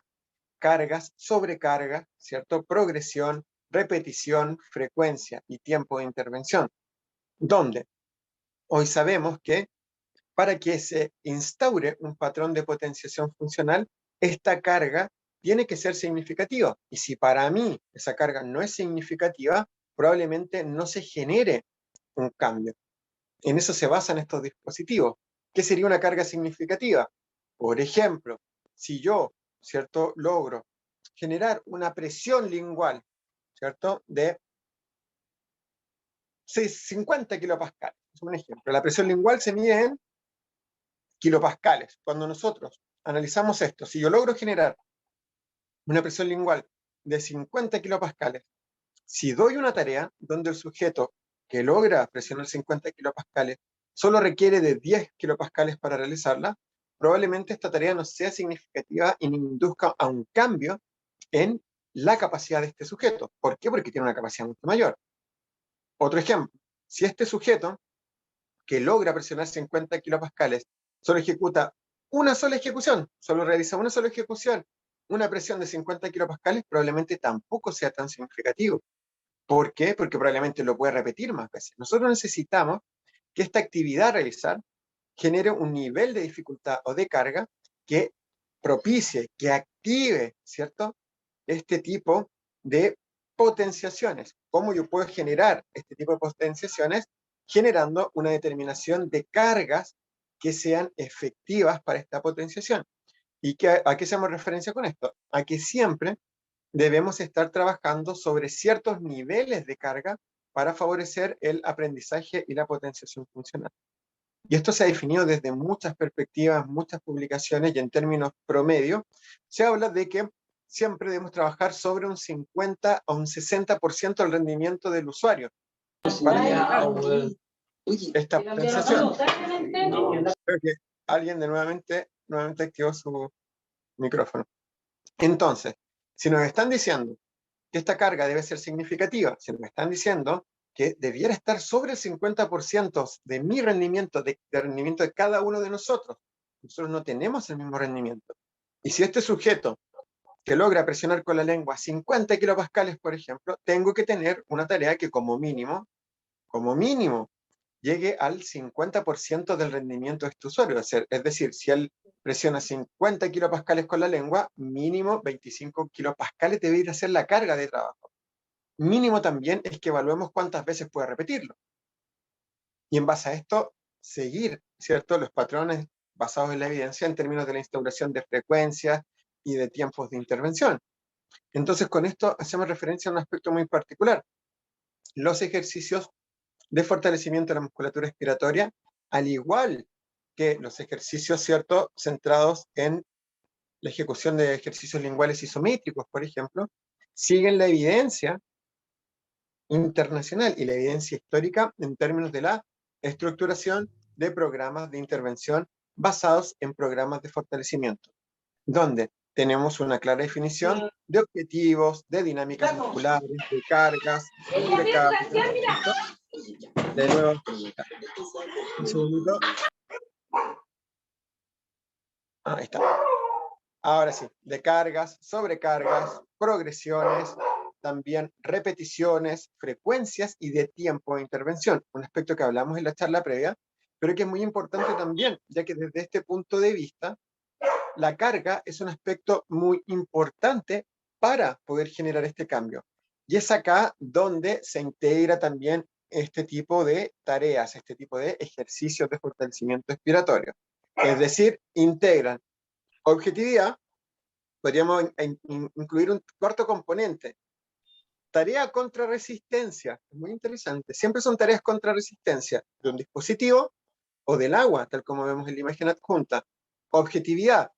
cargas, sobrecarga, ¿cierto? Progresión, repetición, frecuencia y tiempo de intervención, donde hoy sabemos que para que se instaure un patrón de potenciación funcional, esta carga tiene que ser significativa. Y si para mí esa carga no es significativa, probablemente no se genere un cambio. En eso se basan estos dispositivos. ¿Qué sería una carga significativa? Por ejemplo, si yo, ¿cierto?, logro generar una presión lingual, ¿cierto?, de 50 kilopascales. Es un ejemplo. La presión lingual se mide en kilopascales. Cuando nosotros analizamos esto, si yo logro generar una presión lingual de 50 kilopascales, si doy una tarea donde el sujeto que logra presionar 50 kilopascales solo requiere de 10 kilopascales para realizarla, probablemente esta tarea no sea significativa y ni induzca a un cambio en la capacidad de este sujeto. ¿Por qué? Porque tiene una capacidad mucho mayor. Otro ejemplo, si este sujeto que logra presionar 50 kilopascales solo ejecuta una sola ejecución, solo realiza una sola ejecución, una presión de 50 kilopascales probablemente tampoco sea tan significativo. ¿Por qué? Porque probablemente lo puede repetir más veces. Nosotros necesitamos que esta actividad a realizar genere un nivel de dificultad o de carga que propicie, que active, ¿cierto?, este tipo de potenciaciones. ¿Cómo yo puedo generar este tipo de potenciaciones? Generando una determinación de cargas que sean efectivas para esta potenciación. ¿Y a qué hacemos referencia con esto? A que siempre debemos estar trabajando sobre ciertos niveles de carga para favorecer el aprendizaje y la potenciación funcional. Y esto se ha definido desde muchas perspectivas, muchas publicaciones, y en términos promedio, se habla de que siempre debemos trabajar sobre un 50 a un 60% del rendimiento del usuario para generar esta potenciación. Creo que alguien nuevamente activó su micrófono. Entonces, si nos están diciendo que esta carga debe ser significativa, si nos están diciendo que debiera estar sobre el 50% de mi rendimiento, de rendimiento de cada uno de nosotros no tenemos el mismo rendimiento. Y si este sujeto que logra presionar con la lengua 50 kilopascales, por ejemplo, tengo que tener una tarea que como mínimo, llegue al 50% del rendimiento de este usuario. Es decir, si él presiona 50 kilopascales con la lengua, mínimo 25 kilopascales debe ir a ser la carga de trabajo. Mínimo también es que evaluemos cuántas veces puede repetirlo. Y en base a esto, seguir, ¿cierto?, los patrones basados en la evidencia en términos de la instauración de frecuencias y de tiempos de intervención. Entonces, con esto hacemos referencia a un aspecto muy particular. Los ejercicios de fortalecimiento de la musculatura respiratoria, al igual que los ejercicios, ¿cierto?, centrados en la ejecución de ejercicios linguales isométricos, por ejemplo, siguen la evidencia internacional y la evidencia histórica en términos de la estructuración de programas de intervención basados en programas de fortalecimiento, donde tenemos una clara definición de objetivos, de dinámicas musculares, de cargas, sobrecargas. De nuevo, un segundito. Ahí está. Ahora sí, de cargas, sobrecargas, progresiones, también repeticiones, frecuencias y de tiempo de intervención. Un aspecto que hablamos en la charla previa, pero que es muy importante también, ya que desde este punto de vista, la carga es un aspecto muy importante para poder generar este cambio. Y es acá donde se integra también este tipo de tareas, este tipo de ejercicios de fortalecimiento respiratorio. Es decir, integran objetividad, podríamos incluir un cuarto componente, tarea contra resistencia, es muy interesante, siempre son tareas contra resistencia de un dispositivo o del agua, tal como vemos en la imagen adjunta. Objetividad,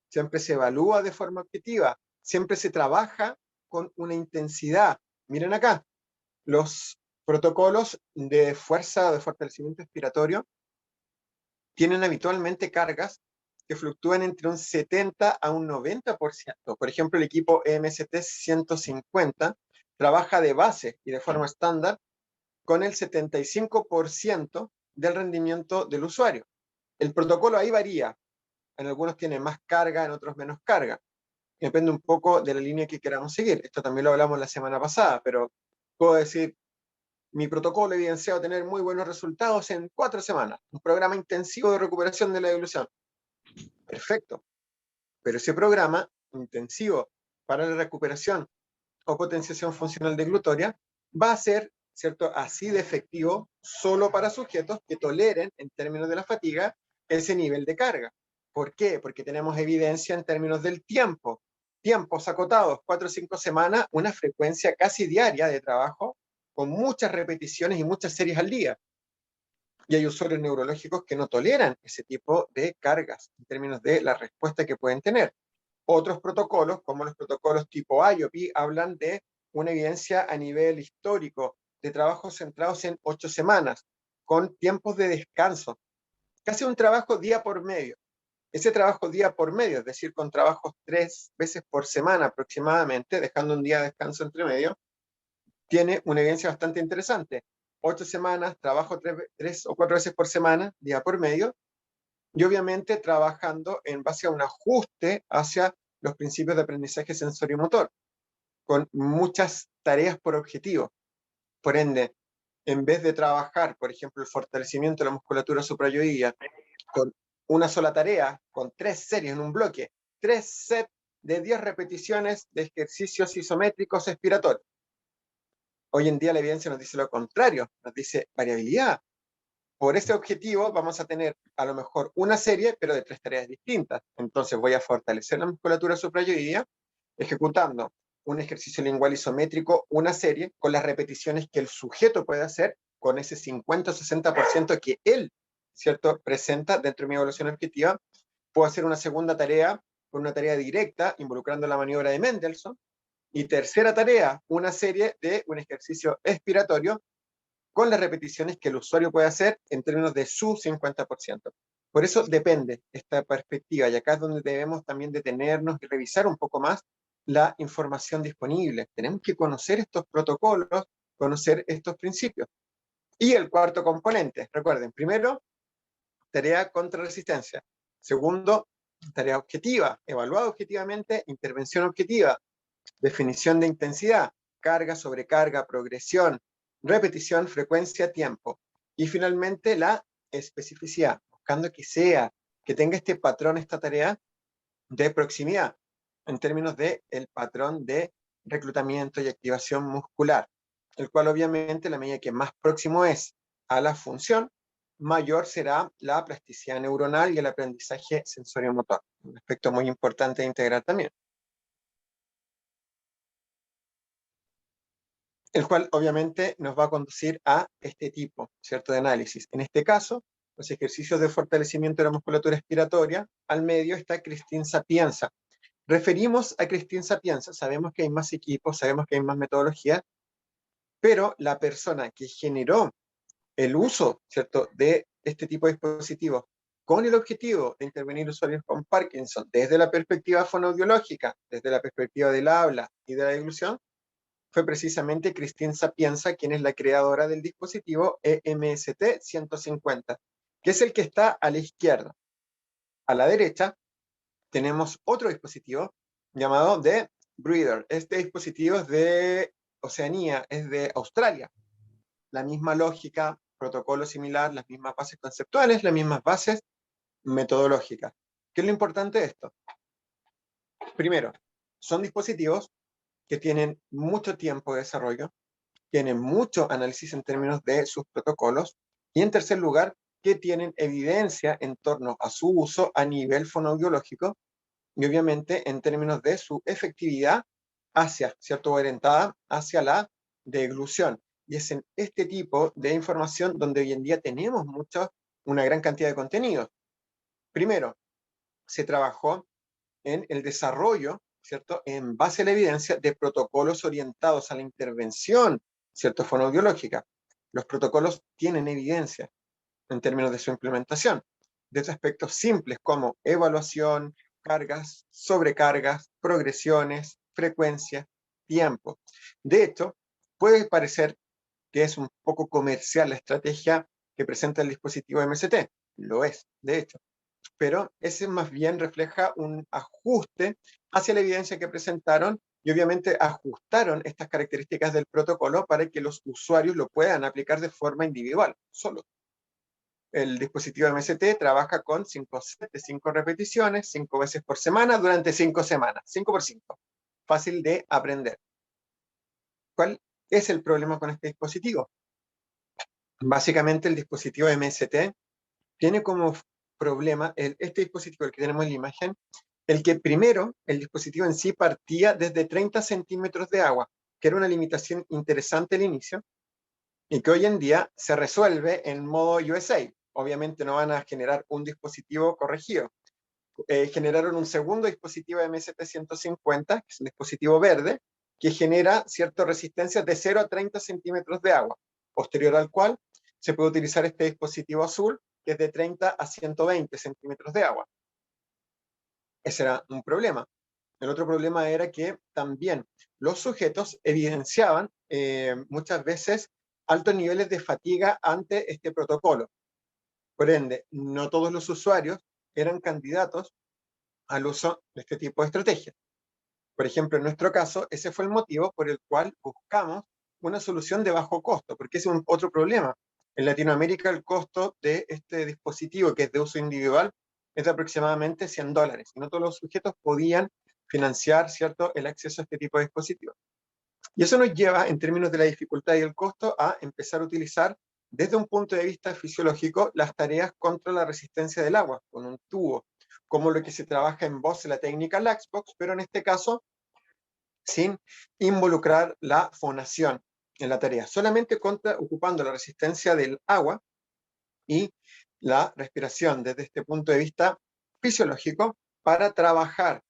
siempre se evalúa de forma objetiva, siempre se trabaja con una intensidad. Miren acá, los protocolos de fuerza o de fortalecimiento respiratorio tienen habitualmente cargas que fluctúan entre un 70 a un 90%. Por ejemplo, el equipo EMST 150 trabaja de base y de forma estándar con el 75% del rendimiento del usuario. El protocolo ahí varía. En algunos tiene más carga, en otros menos carga. Depende un poco de la línea que queramos seguir. Esto también lo hablamos la semana pasada, pero puedo decir, mi protocolo evidenciado tener muy buenos resultados en 4 semanas. Un programa intensivo de recuperación de la dilución. Perfecto. Pero ese programa intensivo para la recuperación o potenciación funcional de glutoria va a ser, ¿cierto?, así de efectivo solo para sujetos que toleren, en términos de la fatiga, ese nivel de carga. ¿Por qué? Porque tenemos evidencia en términos del tiempo. Tiempos acotados, 4 o 5 semanas, una frecuencia casi diaria de trabajo, con muchas repeticiones y muchas series al día. Y hay usuarios neurológicos que no toleran ese tipo de cargas en términos de la respuesta que pueden tener. Otros protocolos, como los protocolos tipo IOP, hablan de una evidencia a nivel histórico de trabajos centrados en 8 semanas, con tiempos de descanso, casi un trabajo día por medio. Ese trabajo día por medio, es decir, con trabajos 3 veces por semana aproximadamente, dejando un día de descanso entre medio, tiene una evidencia bastante interesante. 8 semanas, trabajo 3 o 4 veces por semana, día por medio, y obviamente trabajando en base a un ajuste hacia los principios de aprendizaje sensoriomotor, con muchas tareas por objetivo. Por ende, en vez de trabajar, por ejemplo, el fortalecimiento de la musculatura suprayoidea con una sola tarea, con 3 series en un bloque, 3 sets de 10 repeticiones de ejercicios isométricos expiratorios. Hoy en día la evidencia nos dice lo contrario, nos dice variabilidad. Por ese objetivo vamos a tener a lo mejor una serie, pero de 3 tareas distintas. Entonces voy a fortalecer la musculatura suprayoidea ejecutando un ejercicio lingual isométrico, una serie, con las repeticiones que el sujeto puede hacer con ese 50 o 60% que él, ¿cierto?, presenta dentro de mi evaluación objetiva. Puedo hacer una segunda tarea con una tarea directa, involucrando la maniobra de Mendelssohn. Y tercera tarea, una serie de un ejercicio expiratorio con las repeticiones que el usuario puede hacer en términos de su 50%. Por eso depende esta perspectiva, y acá es donde debemos también detenernos y revisar un poco más la información disponible. Tenemos que conocer estos protocolos, conocer estos principios. Y el cuarto componente, recuerden, primero, tarea contra resistencia. Segundo, tarea objetiva, evaluada objetivamente, intervención objetiva, definición de intensidad, carga, sobrecarga, progresión, repetición, frecuencia, tiempo. Y finalmente la especificidad, buscando que tenga este patrón, esta tarea de proximidad, en términos de el patrón de reclutamiento y activación muscular, el cual obviamente la medida que más próximo es a la función, mayor será la plasticidad neuronal y el aprendizaje sensoriomotor, un aspecto muy importante de integrar también. El cual obviamente nos va a conducir a este tipo, ¿cierto?, de análisis. En este caso, los ejercicios de fortalecimiento de la musculatura expiratoria, al medio está Christine Sapienza. Referimos a Christine Sapienza, sabemos que hay más equipos, sabemos que hay más metodologías, pero la persona que generó el uso, ¿cierto?, de este tipo de dispositivos con el objetivo de intervenir usuarios con Parkinson desde la perspectiva fonoaudiológica, desde la perspectiva del habla y de la dilución, fue precisamente Christine Sapienza, quien es la creadora del dispositivo EMST 150, que es el que está a la izquierda. A la derecha tenemos otro dispositivo llamado The Breather. Este dispositivo es de Oceanía, es de Australia. La misma lógica, protocolo similar, las mismas bases conceptuales, las mismas bases metodológicas. ¿Qué es lo importante de esto? Primero, son dispositivos que tienen mucho tiempo de desarrollo, tienen mucho análisis en términos de sus protocolos, y en tercer lugar, que tienen evidencia en torno a su uso a nivel fonoaudiológico y obviamente en términos de su efectividad hacia, ¿cierto?, orientada hacia la deglución. Y es en este tipo de información donde hoy en día tenemos una gran cantidad de contenidos. Primero, se trabajó en el desarrollo, ¿cierto?, en base a la evidencia de protocolos orientados a la intervención, ¿cierto?, fonoaudiológica. Los protocolos tienen evidencia en términos de su implementación, desde aspectos simples como evaluación, cargas, sobrecargas, progresiones, frecuencia, tiempo. De hecho, puede parecer que es un poco comercial la estrategia que presenta el dispositivo MST. Lo es, de hecho, pero ese más bien refleja un ajuste hacia la evidencia que presentaron y obviamente ajustaron estas características del protocolo para que los usuarios lo puedan aplicar de forma individual, solo. El dispositivo MST trabaja con 5 sets de 5 repeticiones, 5 veces por semana durante 5 semanas, 5 por 5. Fácil de aprender. ¿Cuál es el problema con este dispositivo? Básicamente el dispositivo MST tiene como problema, este dispositivo, el que tenemos en la imagen, el que primero el dispositivo en sí partía desde 30 centímetros de agua, que era una limitación interesante al inicio, y que hoy en día se resuelve en modo USA. Obviamente no van a generar un dispositivo corregido. Generaron un segundo dispositivo MST-150, que es un dispositivo verde, que genera cierta resistencia de 0 a 30 centímetros de agua, posterior al cual se puede utilizar este dispositivo azul, que es de 30 a 120 centímetros de agua. Ese era un problema. El otro problema era que también los sujetos evidenciaban muchas veces altos niveles de fatiga ante este protocolo. Por ende, no todos los usuarios eran candidatos al uso de este tipo de estrategias. Por ejemplo, en nuestro caso, ese fue el motivo por el cual buscamos una solución de bajo costo, porque ese es otro problema. En Latinoamérica el costo de este dispositivo, que es de uso individual, es de aproximadamente $100. Y no todos los sujetos podían financiar, ¿cierto?, el acceso a este tipo de dispositivos. Y eso nos lleva, en términos de la dificultad y el costo, a empezar a utilizar, desde un punto de vista fisiológico, las tareas contra la resistencia del agua, con un tubo, como lo que se trabaja en voz en la técnica Laxbox, pero en este caso sin involucrar la fonación en la tarea, solamente ocupando la resistencia del agua y la respiración desde este punto de vista fisiológico para trabajar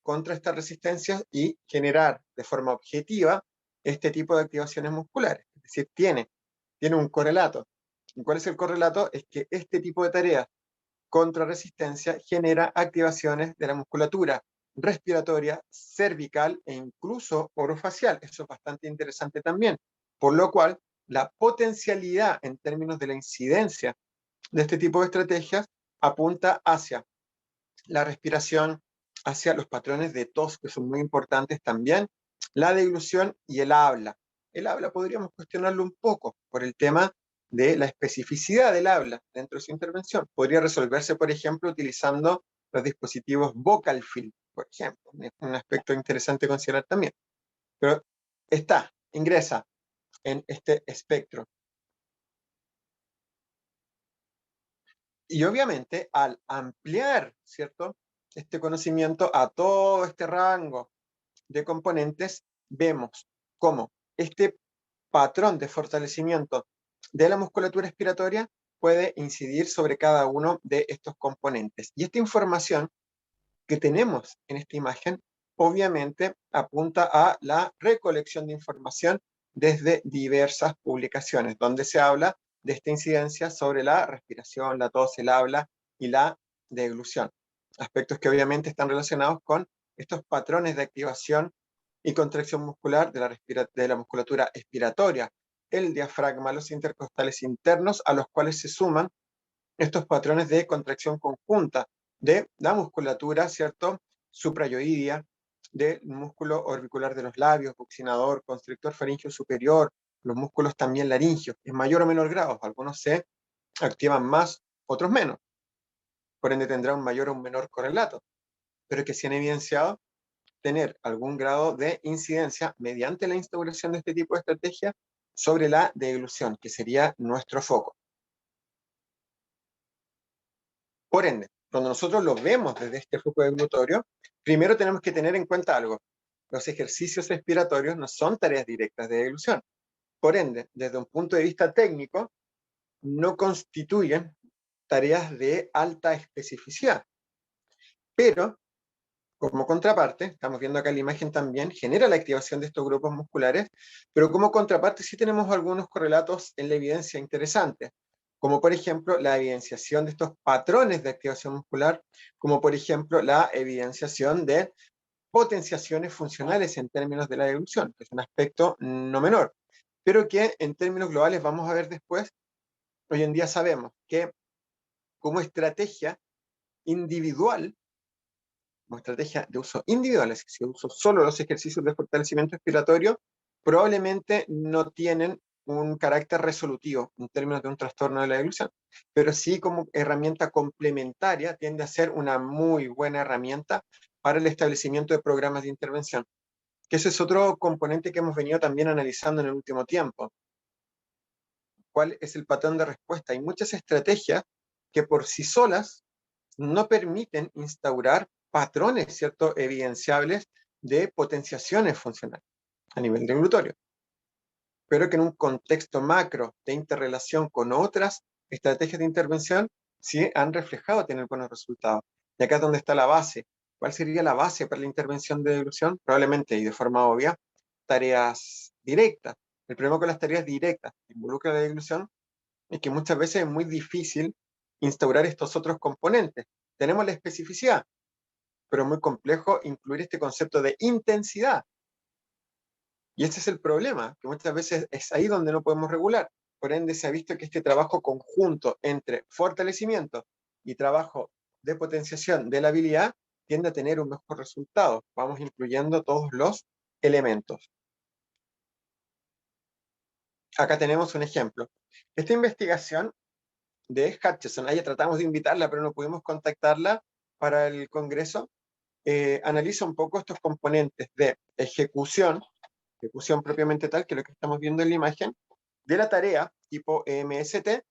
contra estas resistencias y generar de forma objetiva este tipo de activaciones musculares. Es decir, tiene un correlato. ¿Y cuál es el correlato? Es que este tipo de tareas contra resistencia genera activaciones de la musculatura respiratoria, cervical e incluso orofacial. Eso es bastante interesante también. Por lo cual, la potencialidad en términos de la incidencia de este tipo de estrategias apunta hacia la respiración, hacia los patrones de tos, que son muy importantes también, la deglución y el habla. El habla podríamos cuestionarlo un poco por el tema de la especificidad del habla dentro de su intervención. Podría resolverse, por ejemplo, utilizando los dispositivos vocal fill, por ejemplo. Es un aspecto interesante considerar también. Pero ingresa en este espectro. Y obviamente al ampliar, ¿cierto?, este conocimiento a todo este rango de componentes, vemos cómo este patrón de fortalecimiento de la musculatura respiratoria puede incidir sobre cada uno de estos componentes. Y esta información que tenemos en esta imagen, obviamente apunta a la recolección de información desde diversas publicaciones, donde se habla de esta incidencia sobre la respiración, la tos, el habla y la deglución. Aspectos que obviamente están relacionados con estos patrones de activación y contracción muscular de la musculatura expiratoria, el diafragma, los intercostales internos, a los cuales se suman estos patrones de contracción conjunta de la musculatura, ¿cierto?, suprayoidea, del músculo orbicular de los labios, buccinador, constrictor faríngeo superior, los músculos también laringeos, en mayor o menor grado. Algunos se activan más, otros menos. Por ende tendrá un mayor o un menor correlato, pero que se han evidenciado tener algún grado de incidencia mediante la instauración de este tipo de estrategia sobre la deglución, que sería nuestro foco. Por ende, cuando nosotros lo vemos desde este foco deglutorio, primero tenemos que tener en cuenta algo. Los ejercicios expiratorios no son tareas directas de deglución. Por ende, desde un punto de vista técnico, no constituyen tareas de alta especificidad. Pero, como contraparte, estamos viendo acá la imagen también, genera la activación de estos grupos musculares, pero como contraparte sí tenemos algunos correlatos en la evidencia interesantes, como por ejemplo la evidenciación de estos patrones de activación muscular, como por ejemplo la evidenciación de potenciaciones funcionales en términos de la deglución, que es un aspecto no menor, pero que en términos globales vamos a ver después. Hoy en día sabemos que como estrategia individual, como estrategia de uso individual, es decir, si uso solo los ejercicios de fortalecimiento respiratorio, probablemente no tienen un carácter resolutivo en términos de un trastorno de la deglución, pero sí como herramienta complementaria tiende a ser una muy buena herramienta para el establecimiento de programas de intervención, que ese es otro componente que hemos venido también analizando en el último tiempo. ¿Cuál es el patrón de respuesta? Hay muchas estrategias que por sí solas no permiten instaurar patrones, ¿cierto?, evidenciables de potenciaciones funcionales a nivel deglutorio, pero que en un contexto macro de interrelación con otras estrategias de intervención sí han reflejado tener buenos resultados. Y acá es donde está la base. ¿Cuál sería la base para la intervención de deglución? Probablemente, y de forma obvia, tareas directas. El problema con las tareas directas que involucran la deglución es que muchas veces es muy difícil instaurar estos otros componentes. Tenemos la especificidad, pero es muy complejo incluir este concepto de intensidad. Y ese es el problema, que muchas veces es ahí donde no podemos regular. Por ende, se ha visto que este trabajo conjunto entre fortalecimiento y trabajo de potenciación de la habilidad tiende a tener un mejor resultado. Vamos incluyendo todos los elementos. Acá tenemos un ejemplo. Esta investigación de Hutchison, ahí tratamos de invitarla, pero no pudimos contactarla para el congreso, analiza un poco estos componentes de ejecución propiamente tal, que es lo que estamos viendo en la imagen, de la tarea tipo EMST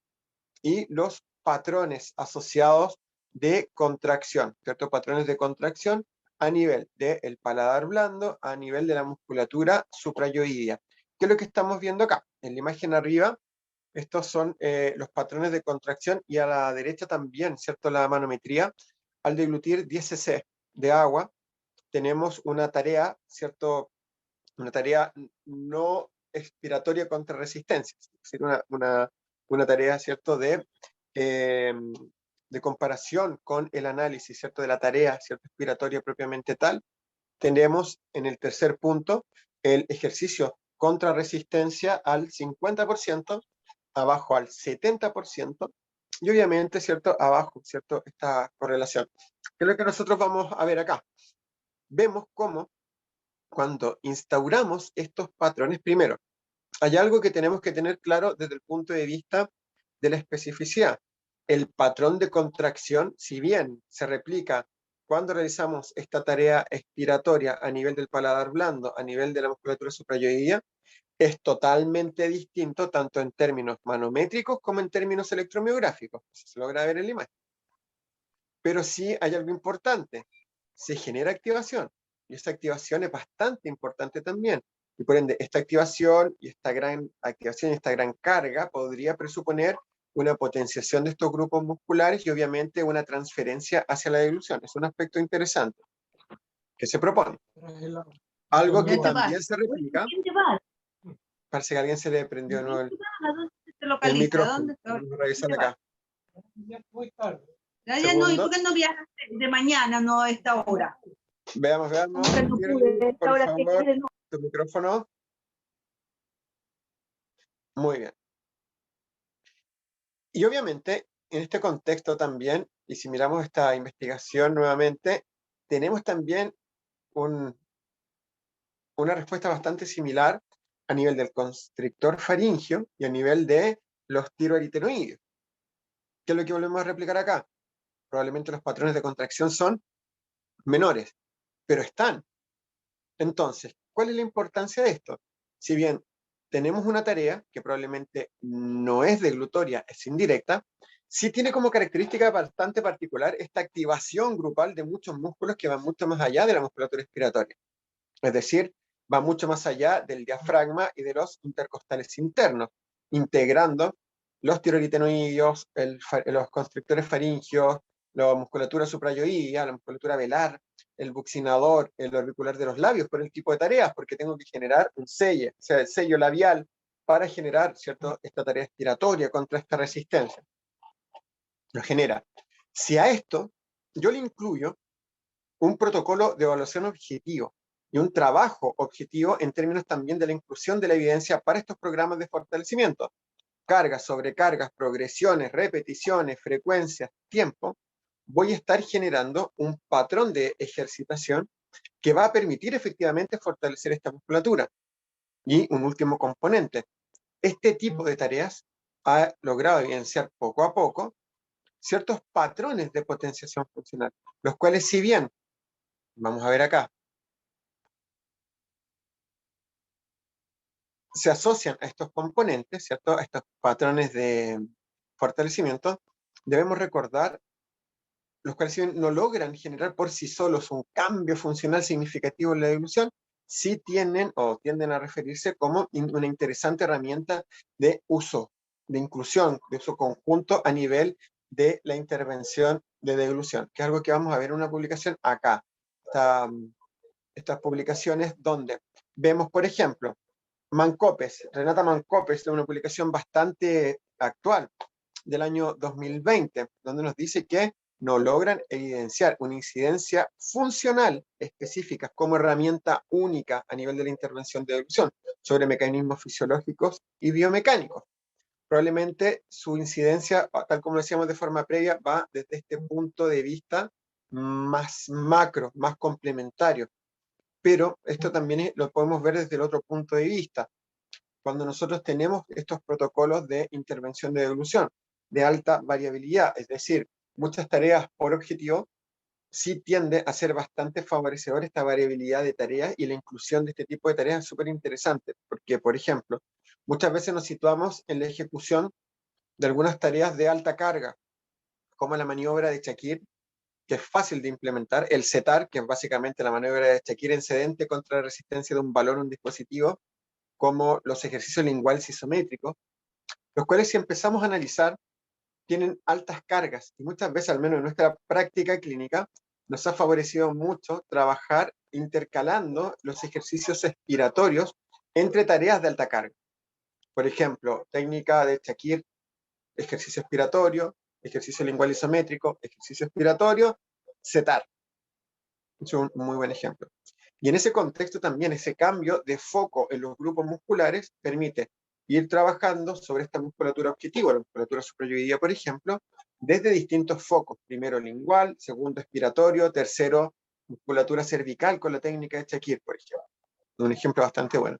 y los patrones asociados de contracción, ¿cierto? Patrones de contracción a nivel del paladar blando, a nivel de la musculatura suprayoidea. ¿Qué es lo que estamos viendo acá? En la imagen arriba, estos son los patrones de contracción y a la derecha también, ¿cierto? La manometría. Al deglutir 10 cc de agua, tenemos una tarea, ¿cierto? Una tarea no expiratoria contra resistencia, es decir, una tarea, ¿cierto? Eh, de comparación con el análisis, ¿cierto? De la tarea, ¿cierto? Expiratoria propiamente tal. Tenemos en el tercer punto el ejercicio contra resistencia al 50%, abajo al 70%, y obviamente, ¿cierto? Abajo, ¿cierto? Esta correlación. ¿Qué es lo que nosotros vamos a ver acá? Vemos cómo cuando instauramos estos patrones, primero, hay algo que tenemos que tener claro desde el punto de vista de la especificidad. El patrón de contracción, si bien se replica cuando realizamos esta tarea expiratoria a nivel del paladar blando, a nivel de la musculatura suprayoidea, es totalmente distinto tanto en términos manométricos como en términos electromiográficos. Eso se logra ver en la imagen. Pero sí hay algo importante. Se genera activación. Y esa activación es bastante importante también. Y por ende, esta activación y esta gran activación y esta gran carga podría presuponer una potenciación de estos grupos musculares y obviamente una transferencia hacia la deglución. Es un aspecto interesante que se propone. Algo que también se replica. Parece que a alguien se le prendió de nuevo el micrófono. Vamos a revisar acá. Ya no, ¿y por qué no viajas de mañana, no a esta hora? Veamos. Por favor, tu micrófono. Muy bien. Y obviamente, en este contexto también, y si miramos esta investigación nuevamente, tenemos también una respuesta bastante similar a nivel del constrictor faríngeo y a nivel de los tiroaritenoides. ¿Qué es lo que volvemos a replicar acá? Probablemente los patrones de contracción son menores, pero están. Entonces, ¿cuál es la importancia de esto? Si bien tenemos una tarea que probablemente no es deglutoria, es indirecta, sí tiene como característica bastante particular esta activación grupal de muchos músculos que van mucho más allá de la musculatura respiratoria. Es decir, va mucho más allá del diafragma y de los intercostales internos, integrando los tiroaritenoideos, los constrictores faringios, la musculatura suprayoidea, la musculatura velar, el buccinador, el orbicular de los labios, por el tipo de tareas, porque tengo que generar un sello, o sea, el sello labial, para generar, ¿cierto?, esta tarea respiratoria contra esta resistencia. Lo genera. Si a esto yo le incluyo un protocolo de evaluación objetivo y un trabajo objetivo en términos también de la inclusión de la evidencia para estos programas de fortalecimiento, cargas, sobrecargas, progresiones, repeticiones, frecuencias, tiempo, voy a estar generando un patrón de ejercitación que va a permitir efectivamente fortalecer esta musculatura. Y un último componente, este tipo de tareas ha logrado evidenciar poco a poco ciertos patrones de potenciación funcional, los cuales si bien, vamos a ver acá, se asocian a estos componentes, ¿cierto?, a estos patrones de fortalecimiento, debemos recordar los cuales si bien no logran generar por sí solos un cambio funcional significativo en la evolución, sí tienen o tienden a referirse como una interesante herramienta de uso, de inclusión, de uso conjunto a nivel de la intervención de deglución, que es algo que vamos a ver en una publicación acá. Estas publicaciones donde vemos, por ejemplo, Mancopes, Renata Mancopes, de una publicación bastante actual del año 2020, donde nos dice que no logran evidenciar una incidencia funcional específica como herramienta única a nivel de la intervención de deglución sobre mecanismos fisiológicos y biomecánicos. Probablemente su incidencia, tal como decíamos de forma previa, va desde este punto de vista más macro, más complementario. Pero esto también lo podemos ver desde el otro punto de vista, cuando nosotros tenemos estos protocolos de intervención de deglución de alta variabilidad, es decir, muchas tareas por objetivo, sí tiende a ser bastante favorecedor esta variabilidad de tareas, y la inclusión de este tipo de tareas es súper interesante, porque, por ejemplo, muchas veces nos situamos en la ejecución de algunas tareas de alta carga, como la maniobra de Shakir, que es fácil de implementar, el setar, que es básicamente la maniobra de Shakir en sedente contra la resistencia de un balón o un dispositivo, como los ejercicios linguales isométricos, los cuales si empezamos a analizar tienen altas cargas, y muchas veces, al menos en nuestra práctica clínica, nos ha favorecido mucho trabajar intercalando los ejercicios expiratorios entre tareas de alta carga. Por ejemplo, técnica de Shakir, ejercicio expiratorio, ejercicio lingual isométrico, ejercicio expiratorio, setar. Es un muy buen ejemplo. Y en ese contexto también ese cambio de foco en los grupos musculares permite ir trabajando sobre esta musculatura objetivo, la musculatura suprayoidea, por ejemplo, desde distintos focos. Primero lingual, segundo expiratorio, tercero musculatura cervical con la técnica de Shakir, por ejemplo. Un ejemplo bastante bueno.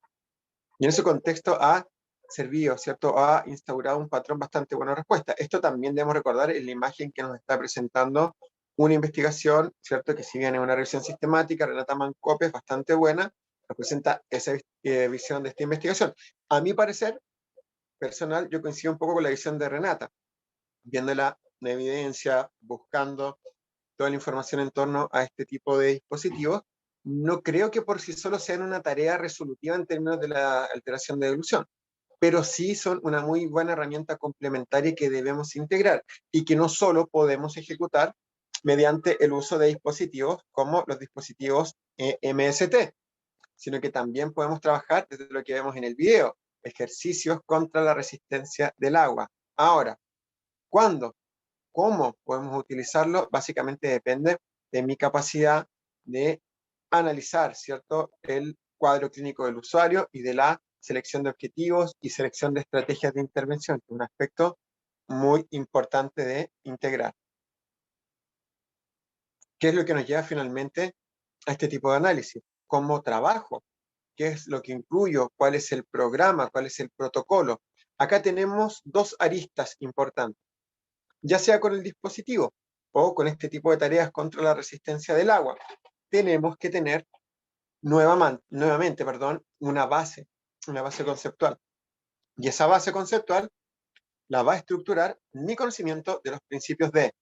Y en ese contexto ha servido, ¿cierto? Ha instaurado un patrón bastante bueno de respuesta. Esto también debemos recordar en la imagen que nos está presentando una investigación, ¿cierto? Que si bien es una revisión sistemática, Renata Mancopes, bastante buena, nos presenta esa visión de esta investigación. A mi parecer personal, yo coincido un poco con la visión de Renata, viendo la evidencia, buscando toda la información en torno a este tipo de dispositivos. No creo que por sí solo sean una tarea resolutiva en términos de la alteración de deglución, pero sí son una muy buena herramienta complementaria que debemos integrar y que no solo podemos ejecutar mediante el uso de dispositivos como los dispositivos MST, sino que también podemos trabajar desde lo que vemos en el video, ejercicios contra la resistencia del agua. Ahora, ¿cuándo? ¿Cómo podemos utilizarlo? Básicamente depende de mi capacidad de analizar, ¿cierto?, el cuadro clínico del usuario y de la selección de objetivos y selección de estrategias de intervención, un aspecto muy importante de integrar. ¿Qué es lo que nos lleva finalmente a este tipo de análisis? ¿Cómo trabajo qué es lo que incluyo, cuál es el programa, cuál es el protocolo. Acá tenemos dos aristas importantes, ya sea con el dispositivo o con este tipo de tareas contra la resistencia del agua. Tenemos que tener nuevamente, una base conceptual. Y esa base conceptual la va a estructurar mi conocimiento de los principios de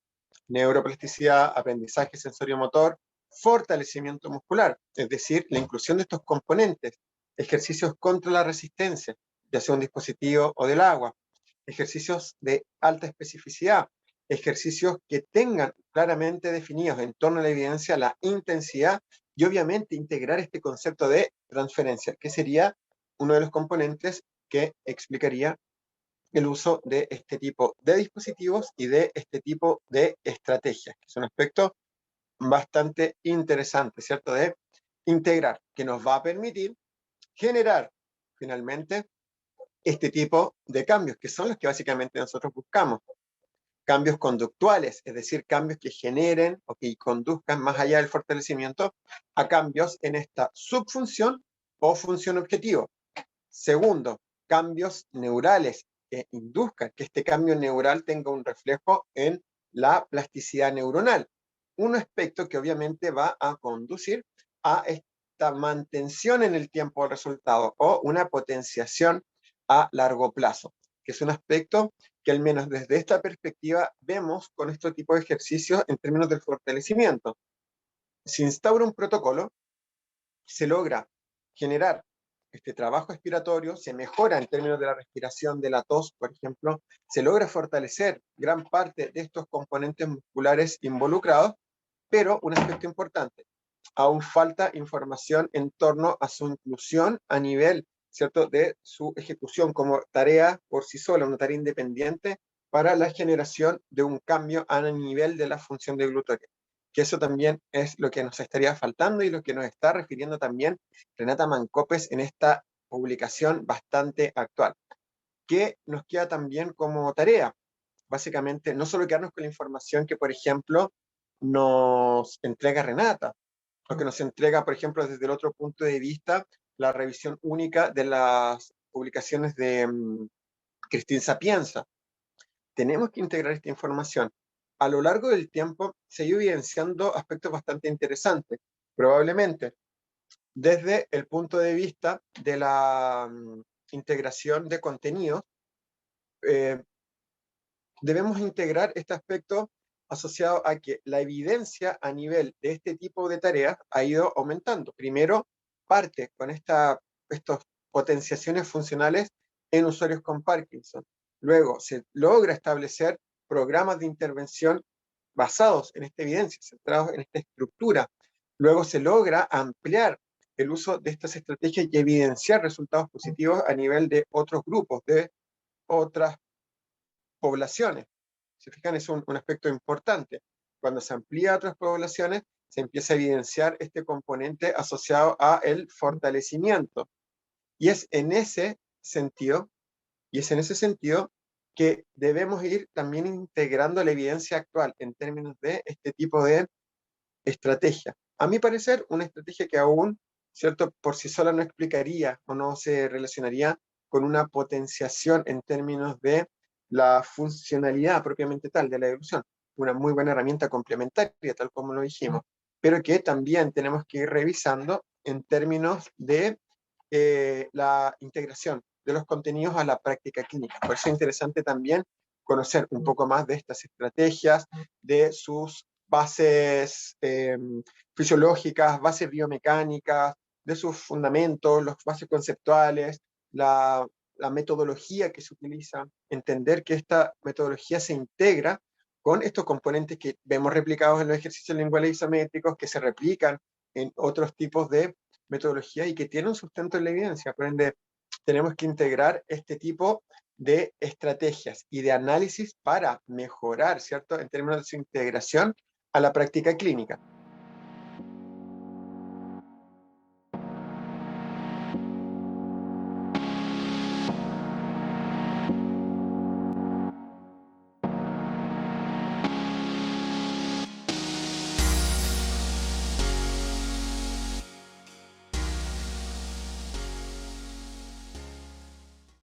neuroplasticidad, aprendizaje sensorio-motor, fortalecimiento muscular, es decir, la inclusión de estos componentes, ejercicios contra la resistencia, ya sea un dispositivo o del agua, ejercicios de alta especificidad, ejercicios que tengan claramente definidos en torno a la evidencia la intensidad y obviamente integrar este concepto de transferencia, que sería uno de los componentes que explicaría el uso de este tipo de dispositivos y de este tipo de estrategias, que es un aspecto bastante interesante, ¿cierto? De integrar, que nos va a permitir generar finalmente este tipo de cambios, que son los que básicamente nosotros buscamos. Cambios conductuales, es decir, cambios que generen o que conduzcan más allá del fortalecimiento a cambios en esta subfunción o función objetivo. Segundo, cambios neurales que induzcan que este cambio neural tenga un reflejo en la plasticidad neuronal. Un aspecto que obviamente va a conducir a esta mantención en el tiempo del resultado o una potenciación a largo plazo, que es un aspecto que al menos desde esta perspectiva vemos con este tipo de ejercicios en términos del fortalecimiento. Se instaura un protocolo, se logra generar este trabajo expiratorio, se mejora en términos de la respiración, de la tos, por ejemplo, se logra fortalecer gran parte de estos componentes musculares involucrados, pero un aspecto importante, aún falta información en torno a su inclusión a nivel, ¿cierto?, de su ejecución como tarea por sí sola, una tarea independiente para la generación de un cambio a nivel de la función de glutoria. Que eso también es lo que nos estaría faltando y lo que nos está refiriendo también Renata Mancopes en esta publicación bastante actual. ¿Qué nos queda también como tarea? Básicamente, no solo quedarnos con la información que, por ejemplo, nos entrega Renata, o que nos entrega, por ejemplo, desde el otro punto de vista, la revisión única de las publicaciones de Cristín Sapienza. Tenemos que integrar esta información. A lo largo del tiempo se ha ido evidenciando aspectos bastante interesantes, probablemente desde el punto de vista de la integración de contenidos. eh, Debemos integrar este aspecto asociado a que la evidencia a nivel de este tipo de tareas ha ido aumentando. Primero, parte con estas potenciaciones funcionales en usuarios con Parkinson. Luego, se logra establecer programas de intervención basados en esta evidencia, centrados en esta estructura. Luego se logra ampliar el uso de estas estrategias y evidenciar resultados positivos a nivel de otros grupos, de otras poblaciones. Se fijan, es un aspecto importante. Cuando se amplía a otras poblaciones, se empieza a evidenciar este componente asociado a el fortalecimiento. Y es en ese sentido, que debemos ir también integrando la evidencia actual en términos de este tipo de estrategia. A mi parecer, una estrategia que aún, ¿cierto?, por sí sola no explicaría o no se relacionaría con una potenciación en términos de la funcionalidad propiamente tal de la evolución. Una muy buena herramienta complementaria, tal como lo dijimos, pero que también tenemos que ir revisando en términos de la integración de los contenidos a la práctica clínica. Por eso es interesante también conocer un poco más de estas estrategias, de sus bases fisiológicas, bases biomecánicas, de sus fundamentos, las bases conceptuales, la metodología que se utiliza, entender que esta metodología se integra con estos componentes que vemos replicados en los ejercicios linguales isométricos, que se replican en otros tipos de metodología y que tienen un sustento en la evidencia. Por ende, tenemos que integrar este tipo de estrategias y de análisis para mejorar, ¿cierto?, en términos de su integración a la práctica clínica.